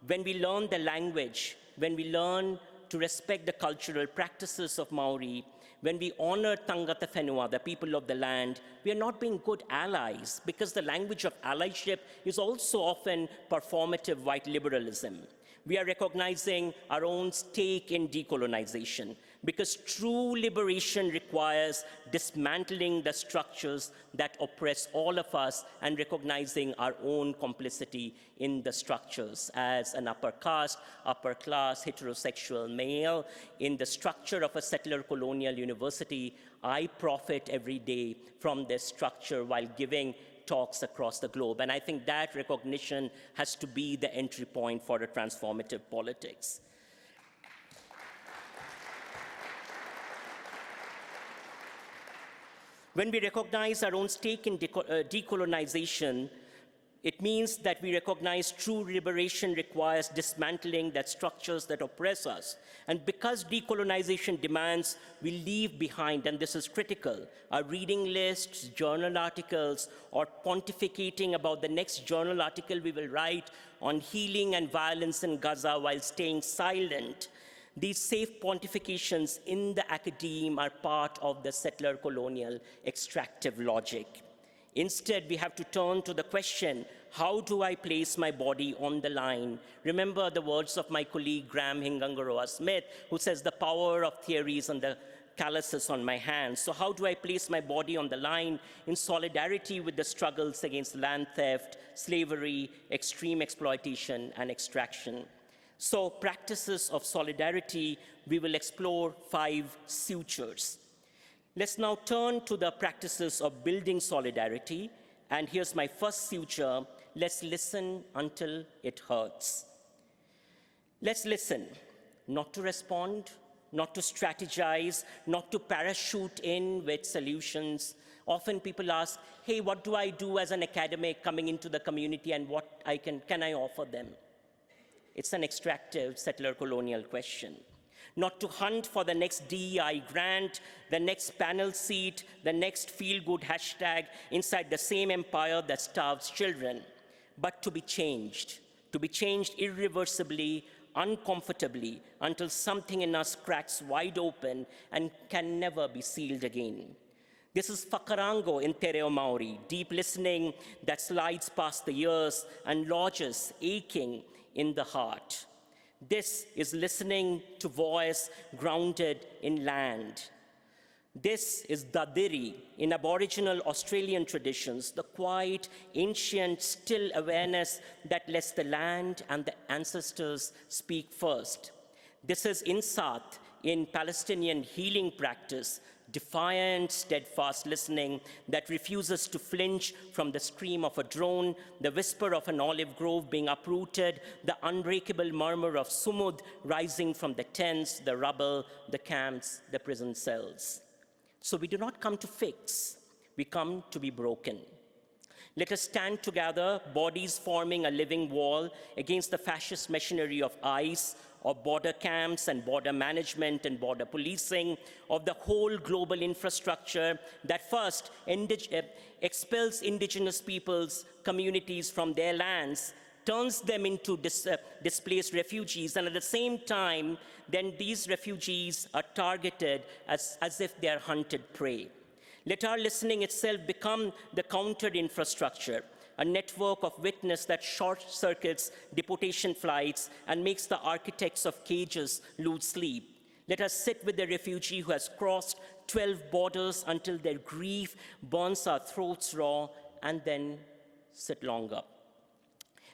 when we learn the language, when we learn to respect the cultural practices of Maori, when we honor Tangata Whenua, the people of the land, we are not being good allies, because the language of allyship is also often performative white liberalism. We are recognizing our own stake in decolonization, because true liberation requires dismantling the structures that oppress all of us and recognizing our own complicity in the structures. As an upper caste, upper class, heterosexual male, in the structure of a settler colonial university, I profit every day from this structure while giving talks across the globe. And I think that recognition has to be the entry point for a transformative politics. When we recognize our own stake in decolonization, it means that we recognize true liberation requires dismantling the structures that oppress us. And because decolonization demands we leave behind, and this is critical, our reading lists, journal articles, or pontificating about the next journal article we will write on healing and violence in Gaza while staying silent, these safe pontifications in the academe are part of the settler colonial extractive logic. Instead, we have to turn to the question, how do I place my body on the line? Remember the words of my colleague Graham Hingangaroa Smith, who says the power of theories and the calluses on my hands. So how do I place my body on the line in solidarity with the struggles against land theft, slavery, extreme exploitation, and extraction? So practices of solidarity, we will explore 5 sutures. Let's now turn to the practices of building solidarity. And here's my first suture: let's listen until it hurts. Let's listen, not to respond, not to strategize, not to parachute in with solutions. Often people ask, hey, what do I do as an academic coming into the community, and what can I offer them? It's an extractive settler colonial question. Not to hunt for the next DEI grant, the next panel seat, the next feel-good hashtag inside the same empire that starves children, but to be changed irreversibly, uncomfortably, until something in us cracks wide open and can never be sealed again. This is whakarango in te reo Maori, deep listening that slides past the ears and lodges aching in the heart. This is listening to voice grounded in land. This is dadiri in Aboriginal Australian traditions, the quiet, ancient, still awareness that lets the land and the ancestors speak first. This is insat in Palestinian healing practice, defiant, steadfast listening that refuses to flinch from the scream of a drone, the whisper of an olive grove being uprooted, the unbreakable murmur of sumud rising from the tents, the rubble, the camps, the prison cells. So we do not come to fix, we come to be broken. Let us stand together, bodies forming a living wall against the fascist machinery of ICE, of border camps and border management and border policing, of the whole global infrastructure that first expels indigenous peoples, communities from their lands, turns them into displaced refugees, and at the same time, then these refugees are targeted as if they are hunted prey. Let our listening itself become the countered infrastructure, a network of witness that short-circuits deportation flights and makes the architects of cages lose sleep. Let us sit with the refugee who has crossed 12 borders until their grief burns our throats raw, and then sit longer.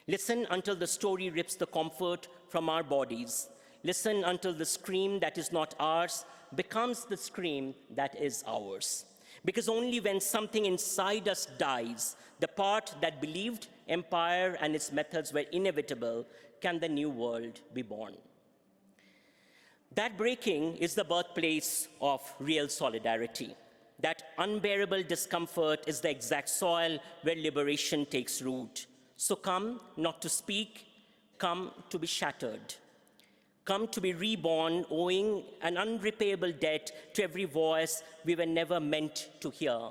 Listen until the story rips the comfort from our bodies. Listen until the scream that is not ours becomes the scream that is ours. Because only when something inside us dies, the part that believed empire and its methods were inevitable, can the new world be born. That breaking is the birthplace of real solidarity. That unbearable discomfort is the exact soil where liberation takes root. So come not to speak, come to be shattered. Come to be reborn, owing an unrepayable debt to every voice we were never meant to hear,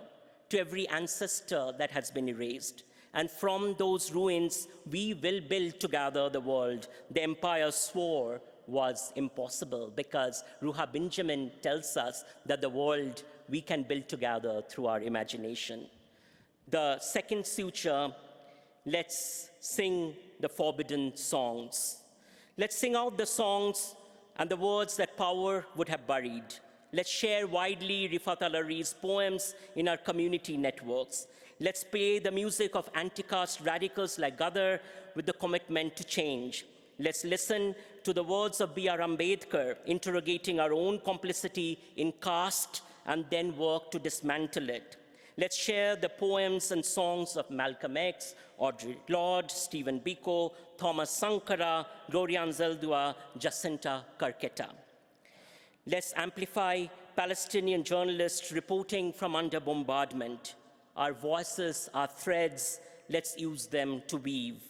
to every ancestor that has been erased. And from those ruins, we will build together the world the empire swore was impossible, because Ruha Benjamin tells us that the world we can build together through our imagination. The second suture, let's sing the forbidden songs. Let's sing out the songs and the words that power would have buried. Let's share widely Rifat Alari's poems in our community networks. Let's play the music of anti-caste radicals like Gadar with the commitment to change. Let's listen to the words of B.R. Ambedkar, interrogating our own complicity in caste and then work to dismantle it. Let's share the poems and songs of Malcolm X, Audre Lorde, Stephen Biko, Thomas Sankara, Gloria Anzaldúa, Jacinta Carqueta. Let's amplify Palestinian journalists reporting from under bombardment. Our voices are threads, let's use them to weave.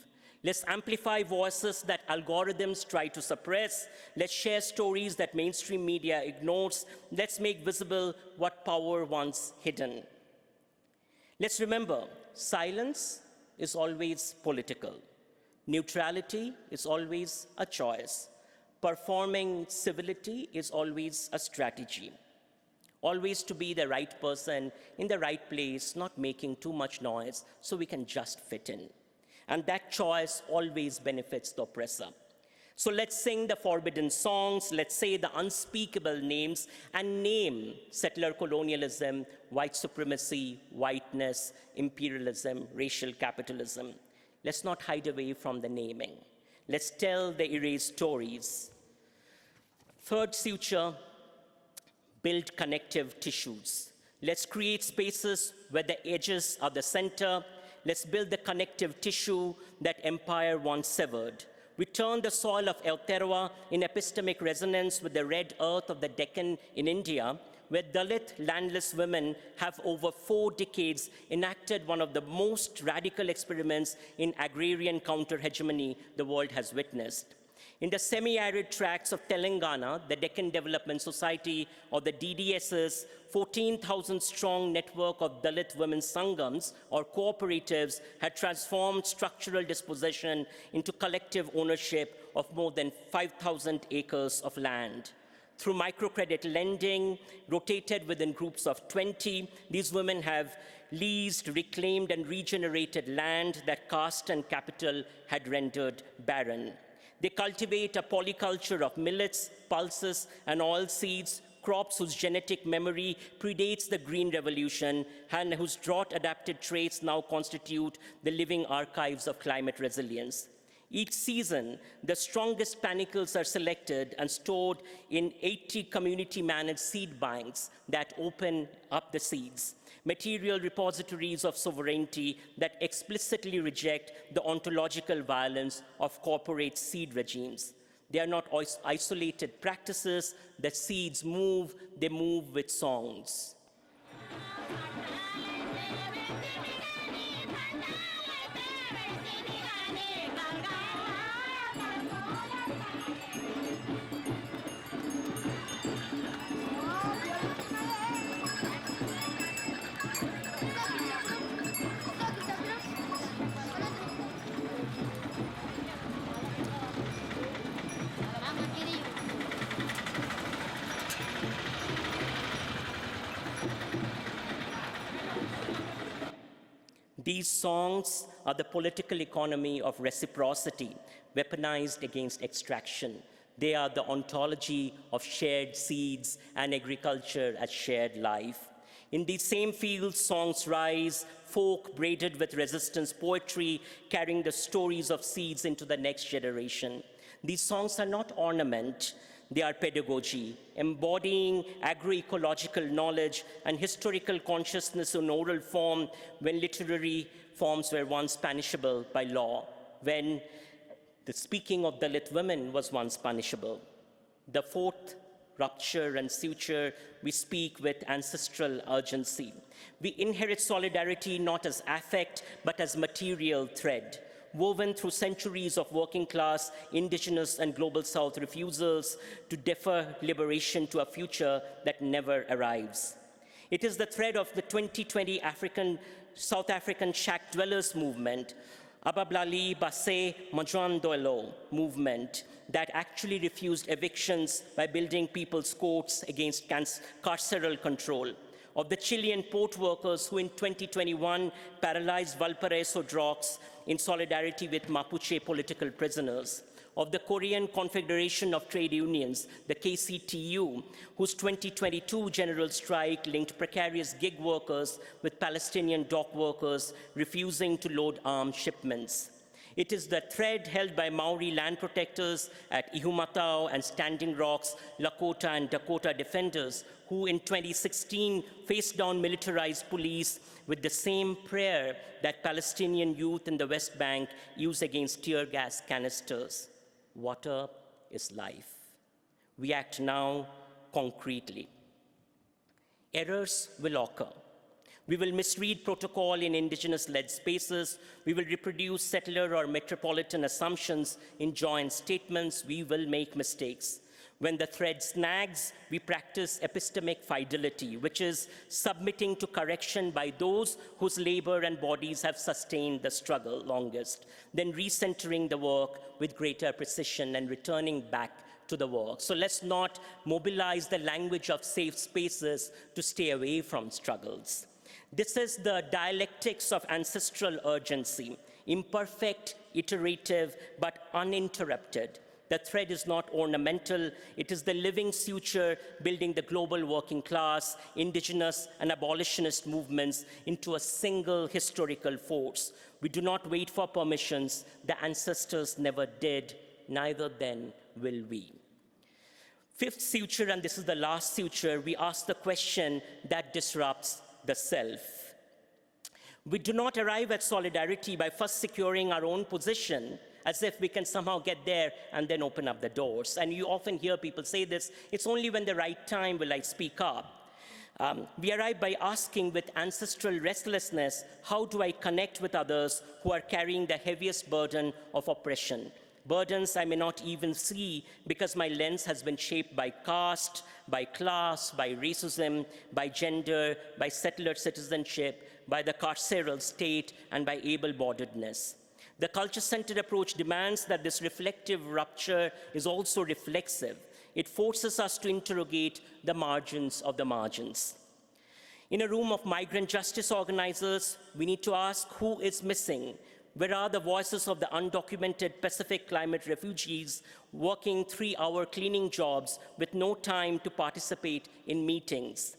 Let's amplify voices that algorithms try to suppress. Let's share stories that mainstream media ignores. Let's make visible what power once hidden. Let's remember, silence is always political. Neutrality is always a choice. Performing civility is always a strategy. Always to be the right person in the right place, not making too much noise so we can just fit in. And that choice always benefits the oppressor. So let's sing the forbidden songs, let's say the unspeakable names, and name settler colonialism, white supremacy, whiteness, imperialism, racial capitalism. Let's not hide away from the naming. Let's tell the erased stories. Third suture, build connective tissues. Let's create spaces where the edges are the center. Let's build the connective tissue that empire once severed. We turn the soil of Aotearoa in epistemic resonance with the red earth of the Deccan in India, where Dalit landless women have over 4 decades enacted one of the most radical experiments in agrarian counter-hegemony the world has witnessed. In the semi-arid tracts of Telangana, the Deccan Development Society, or the DDS's 14,000-strong network of Dalit women's sangams, or cooperatives, had transformed structural dispossession into collective ownership of more than 5,000 acres of land. Through microcredit lending, rotated within groups of 20, these women have leased, reclaimed, and regenerated land that caste and capital had rendered barren. They cultivate a polyculture of millets, pulses, and oilseeds, crops whose genetic memory predates the Green Revolution and whose drought-adapted traits now constitute the living archives of climate resilience. Each season, the strongest panicles are selected and stored in 80 community-managed seed banks that open up the seeds, material repositories of sovereignty that explicitly reject the ontological violence of corporate seed regimes. They are not isolated practices. The seeds move, they move with songs. These songs are the political economy of reciprocity, weaponized against extraction. They are the ontology of shared seeds and agriculture as shared life. In these same fields, songs rise, folk braided with resistance poetry, carrying the stories of seeds into the next generation. These songs are not ornament. They are pedagogy, embodying agroecological knowledge and historical consciousness in oral form when literary forms were once punishable by law, when the speaking of Dalit women was once punishable. The fourth rupture and suture, we speak with ancestral urgency. We inherit solidarity not as affect, but as material thread, woven through centuries of working class, indigenous, and global South refusals to defer liberation to a future that never arrives. It is the thread of the 2020 South African shack dwellers movement, Abablali Base Majandoelo movement, that actually refused evictions by building people's courts against carceral control, of the Chilean port workers who in 2021 paralyzed Valparaiso docks in solidarity with Mapuche political prisoners, of the Korean Confederation of Trade Unions, the KCTU, whose 2022 general strike linked precarious gig workers with Palestinian dock workers refusing to load armed shipments. It is the thread held by Maori land protectors at Ihumatao and Standing Rock's Lakota and Dakota defenders, who in 2016 faced down militarized police with the same prayer that Palestinian youth in the West Bank use against tear gas canisters. Water is life. We act now concretely. Errors will occur. We will misread protocol in indigenous-led spaces. We will reproduce settler or metropolitan assumptions in joint statements. We will make mistakes. When the thread snags, we practice epistemic fidelity, which is submitting to correction by those whose labor and bodies have sustained the struggle longest, then recentering the work with greater precision and returning back to the work. So let's not mobilize the language of safe spaces to stay away from struggles. This is the dialectics of ancestral urgency, imperfect, iterative, but uninterrupted. The thread is not ornamental, it is the living suture building the global working class, indigenous and abolitionist movements into a single historical force. We do not wait for permissions. The ancestors never did, neither then will we. Fifth suture, and this is the last suture, we ask the question that disrupts the self. We do not arrive at solidarity by first securing our own position, as if we can somehow get there and then open up the doors. And you often hear people say this, it's only when the right time will I speak up. We arrive by asking with ancestral restlessness, how do I connect with others who are carrying the heaviest burden of oppression? Burdens I may not even see because my lens has been shaped by caste, by class, by racism, by gender, by settler citizenship, by the carceral state, and by able-bodiedness. The culture-centered approach demands that this reflective rupture is also reflexive. It forces us to interrogate the margins of the margins. In a room of migrant justice organizers, we need to ask who is missing. Where are the voices of the undocumented Pacific climate refugees working 3-hour cleaning jobs with no time to participate in meetings?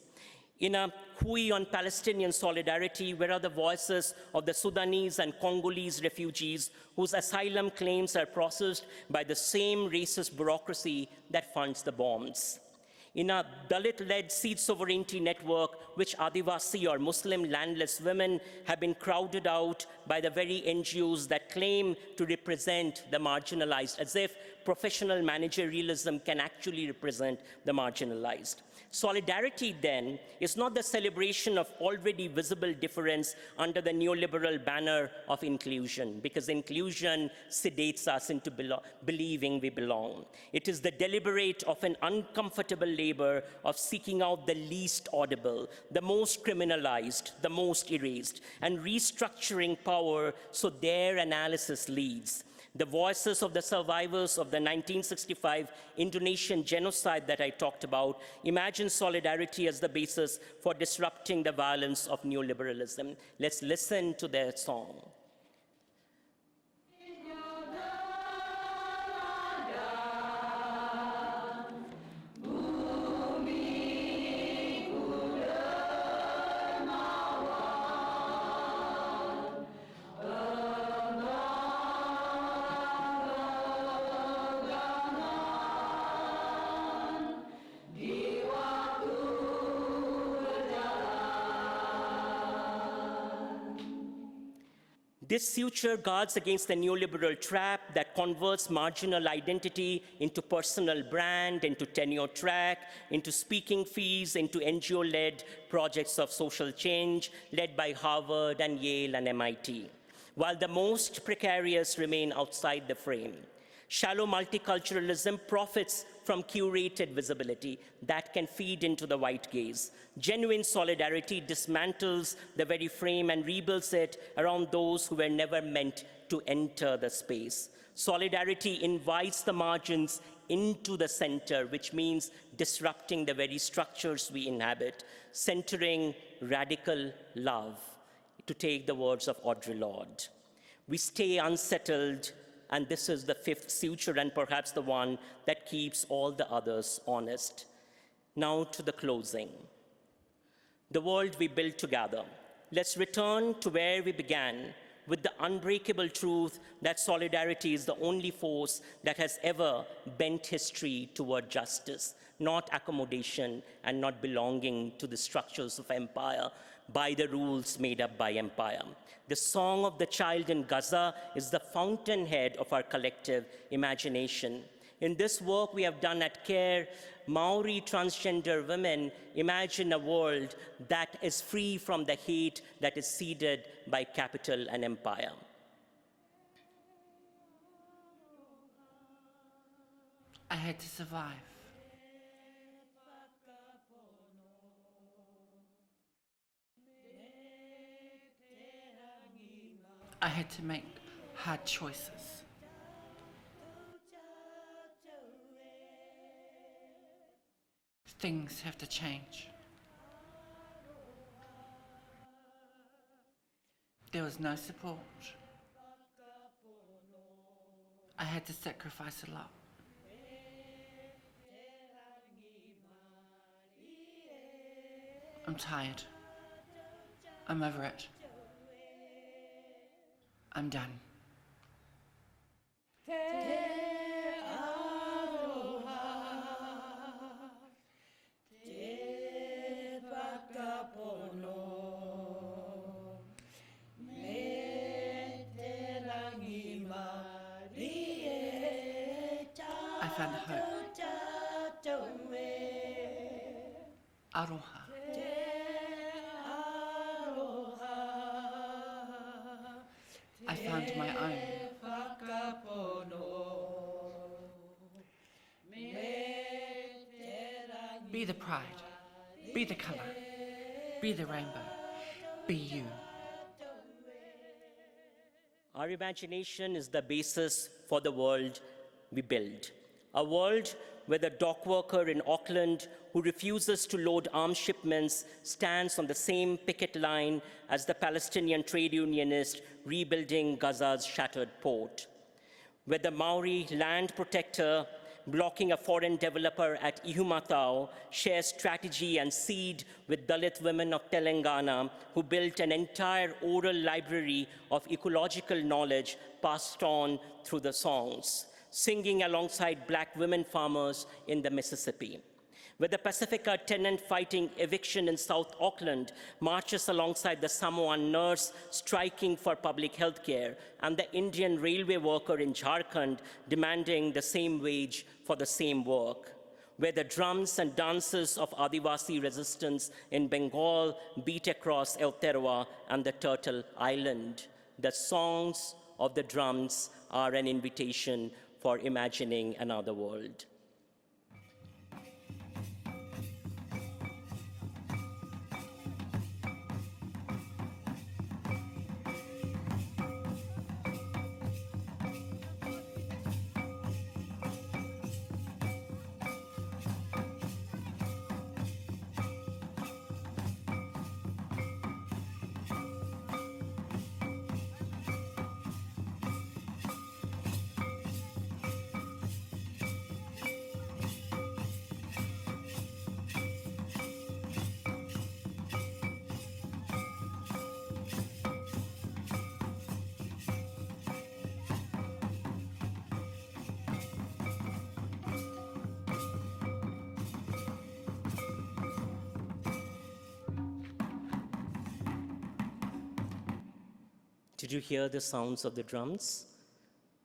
In a hui on Palestinian solidarity, where are the voices of the Sudanese and Congolese refugees whose asylum claims are processed by the same racist bureaucracy that funds the bombs? In a Dalit-led seed sovereignty network, which Adivasi or Muslim landless women have been crowded out by the very NGOs that claim to represent the marginalized, as if professional managerialism can actually represent the marginalized. Solidarity, then, is not the celebration of already visible difference under the neoliberal banner of inclusion, because inclusion sedates us into believing we belong. It is the deliberate, often uncomfortable labor of seeking out the least audible, the most criminalized, the most erased, and restructuring power so their analysis leads. The voices of the survivors of the 1965 Indonesian genocide that I talked about imagine solidarity as the basis for disrupting the violence of neoliberalism. Let's listen to their song. This suture guards against the neoliberal trap that converts marginal identity into personal brand, into tenure track, into speaking fees, into NGO-led projects of social change led by Harvard and Yale and MIT, while the most precarious remain outside the frame. Shallow multiculturalism profits from curated visibility that can feed into the white gaze. Genuine solidarity dismantles the very frame and rebuilds it around those who were never meant to enter the space. Solidarity invites the margins into the center, which means disrupting the very structures we inhabit, centering radical love, to take the words of Audre Lorde. We stay unsettled, and this is the fifth suture, and perhaps the one that keeps all the others honest. Now to the closing. The world we build together. Let's return to where we began, with the unbreakable truth that solidarity is the only force that has ever bent history toward justice, not accommodation and not belonging to the structures of empire by the rules made up by empire. The song of the child in Gaza is the fountainhead of our collective imagination. In this work we have done at CARE, Maori transgender women imagine a world that is free from the hate that is seeded by capital and empire. I had to survive. I had to make hard choices. Things have to change. There was no support. I had to sacrifice a lot. I'm tired. I'm over it. I'm done. I found hope. Aroha. I found my own. Be the pride. Be the colour. Be the rainbow. Be you. Our imagination is the basis for the world we build. A world where the dock worker in Auckland who refuses to load arms shipments stands on the same picket line as the Palestinian trade unionist rebuilding Gaza's shattered port. Where the Maori land protector blocking a foreign developer at Ihumatao shares strategy and seed with Dalit women of Telangana who built an entire oral library of ecological knowledge passed on through the songs, singing alongside black women farmers in the Mississippi. Where the Pacifica tenant fighting eviction in South Auckland marches alongside the Samoan nurse striking for public health care and the Indian railway worker in Jharkhand demanding the same wage for the same work. Where the drums and dances of Adivasi resistance in Bengal beat across Aotearoa and the Turtle Island. The songs of the drums are an invitation for imagining another world. Did you hear the sounds of the drums?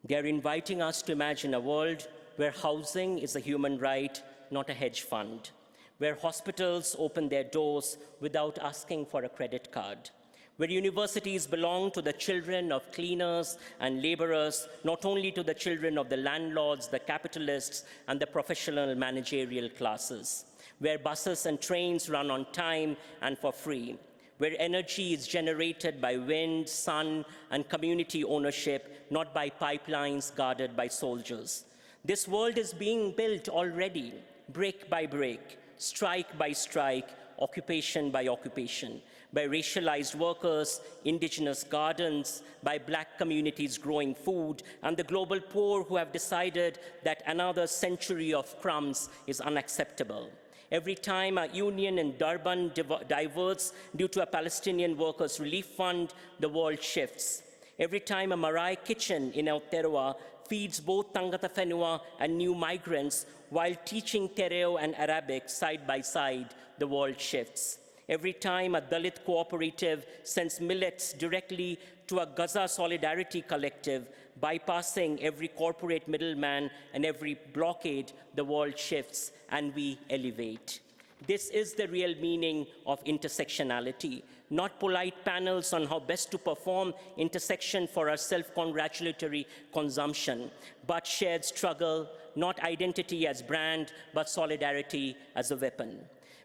They're inviting us to imagine a world where housing is a human right, not a hedge fund, where hospitals open their doors without asking for a credit card, where universities belong to the children of cleaners and laborers, not only to the children of the landlords, the capitalists, and the professional managerial classes, where buses and trains run on time and for free, where energy is generated by wind, sun, and community ownership, not by pipelines guarded by soldiers. This world is being built already, brick by brick, strike by strike, occupation by occupation, by racialized workers, indigenous gardens, by black communities growing food, and the global poor who have decided that another century of crumbs is unacceptable. Every time a union in Durban diverts due to a Palestinian workers' relief fund, the world shifts. Every time a Marae kitchen in Aotearoa feeds both Tangata Whenua and new migrants while teaching Tereo and Arabic side by side, the world shifts. Every time a Dalit cooperative sends millets directly to a Gaza solidarity collective, bypassing every corporate middleman and every blockade, the world shifts and we elevate. This is the real meaning of intersectionality, not polite panels on how best to perform intersection for our self-congratulatory consumption, but shared struggle, not identity as brand, but solidarity as a weapon.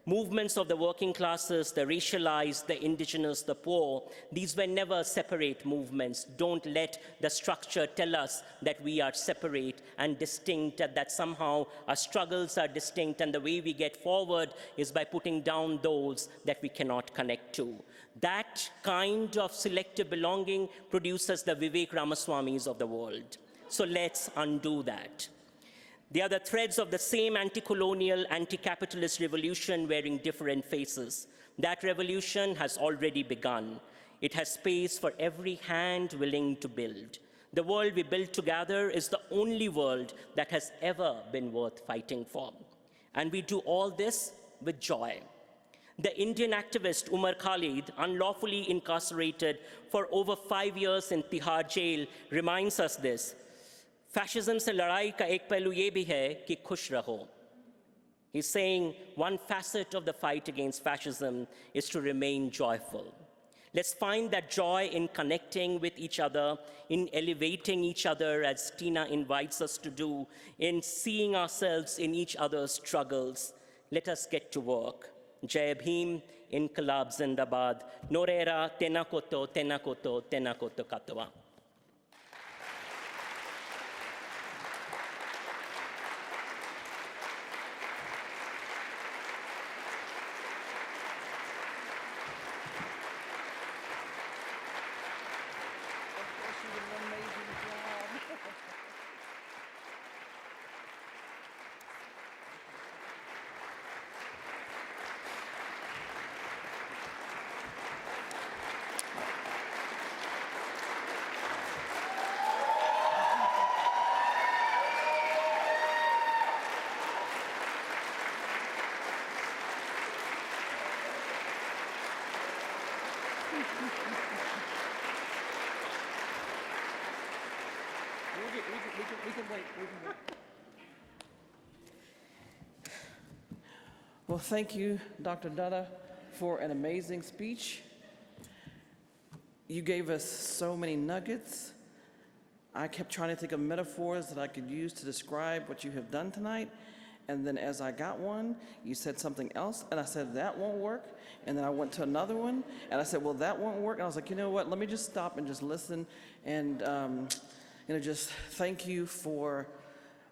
Movements of the working classes, the racialized, the indigenous, the poor, these were never separate movements. Don't let the structure tell us that we are separate and distinct, that somehow our struggles are distinct, and the way we get forward is by putting down those that we cannot connect to. That kind of selective belonging produces the Vivek Ramaswamis of the world. So let's undo that. They are the threads of the same anti-colonial, anti-capitalist revolution wearing different faces. That revolution has already begun. It has space for every hand willing to build. The world we build together is the only world that has ever been worth fighting for. And we do all this with joy. The Indian activist Umar Khalid, unlawfully incarcerated for over 5 years in Tihar jail, reminds us this. Fascism se ladai ka ek pehlu ye bhi hai ki khush raho. He's saying one facet of the fight against fascism is to remain joyful. Let's find that joy in connecting with each other, in elevating each other, as Tina invites us to do, in seeing ourselves in each other's struggles. Let us get to work. Jai Bhim, Inqilab Zindabad, Norera, Tenakoto, Tenakoto, Tenakoto Katawa. We can wait. Well, thank you, Dr. Dutta, for an amazing speech. You gave us so many nuggets. I kept trying to think of metaphors that I could use to describe what you have done tonight. And then as I got one, you said something else, and I said, that won't work. And then I went to another one, and I said, well, that won't work. And I was like, you know what, let me just stop and just listen. And just thank you for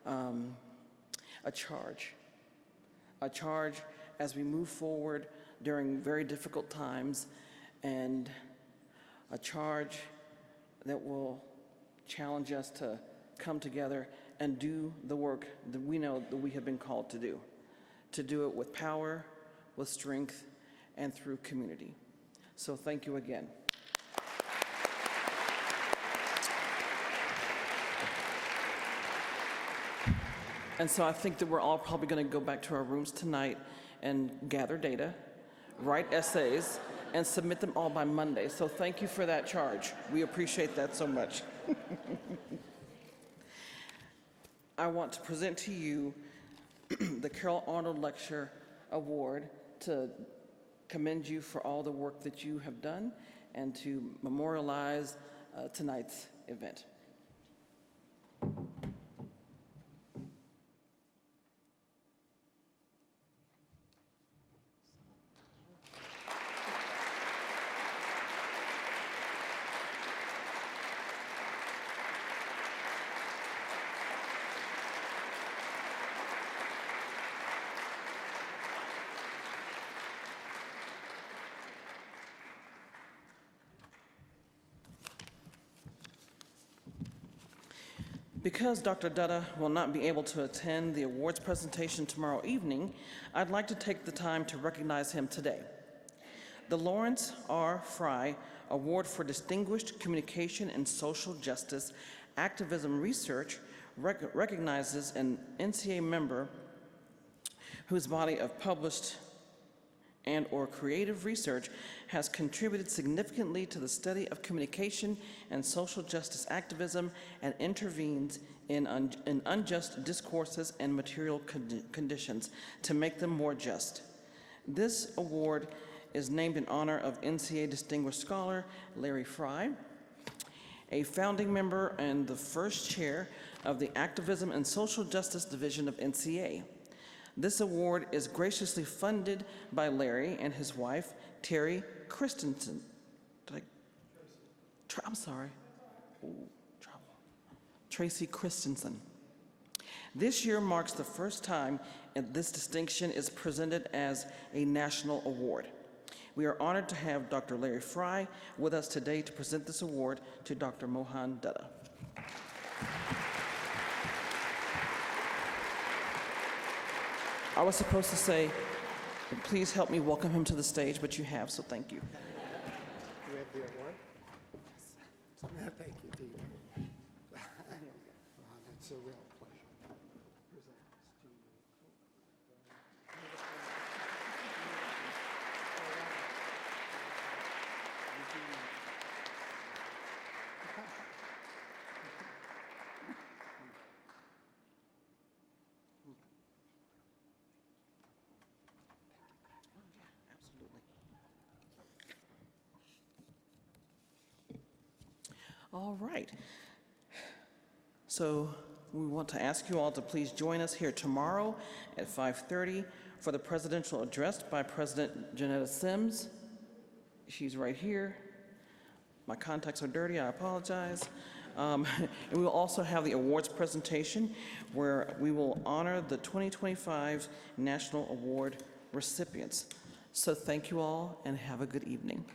a charge as we move forward during very difficult times, and a charge that will challenge us to come together and do the work that we know that we have been called to do it with power, with strength, and through community. So thank you again. And so I think that we're all probably going to go back to our rooms tonight and gather data, write essays, and submit them all by Monday. So thank you for that charge. We appreciate that so much. I want to present to you the Caroll Arnold Lecture Award to commend you for all the work that you have done and to memorialize tonight's event. Because Dr. Dutta will not be able to attend the awards presentation tomorrow evening, I'd like to take the time to recognize him today. The Lawrence R. Fry Award for Distinguished Communication and Social Justice Activism Research recognizes an NCA member whose body of published and/or creative research has contributed significantly to the study of communication and social justice activism and intervenes in unjust discourses and material conditions to make them more just. This award is named in honor of NCA Distinguished Scholar Larry Fry, a founding member and the first chair of the Activism and Social Justice Division of NCA. This award is graciously funded by Larry and his wife, Terry Christensen. I'm sorry. Tracy Christensen. This year marks the first time this distinction is presented as a national award. We are honored to have Dr. Larry Fry with us today to present this award to Dr. Mohan Dutta. I was supposed to say, please help me welcome him to the stage, but you have, so thank you. Do we have the award? Thank you, Dean. It's a real pleasure to present this to you. Absolutely. All right. So we want to ask you all to please join us here tomorrow at 5:30 for the presidential address by President Janetta Sims. She's right here. My contacts are dirty, I apologize. And we will also have the awards presentation where we will honor the 2025 National Award recipients. So thank you all and have a good evening.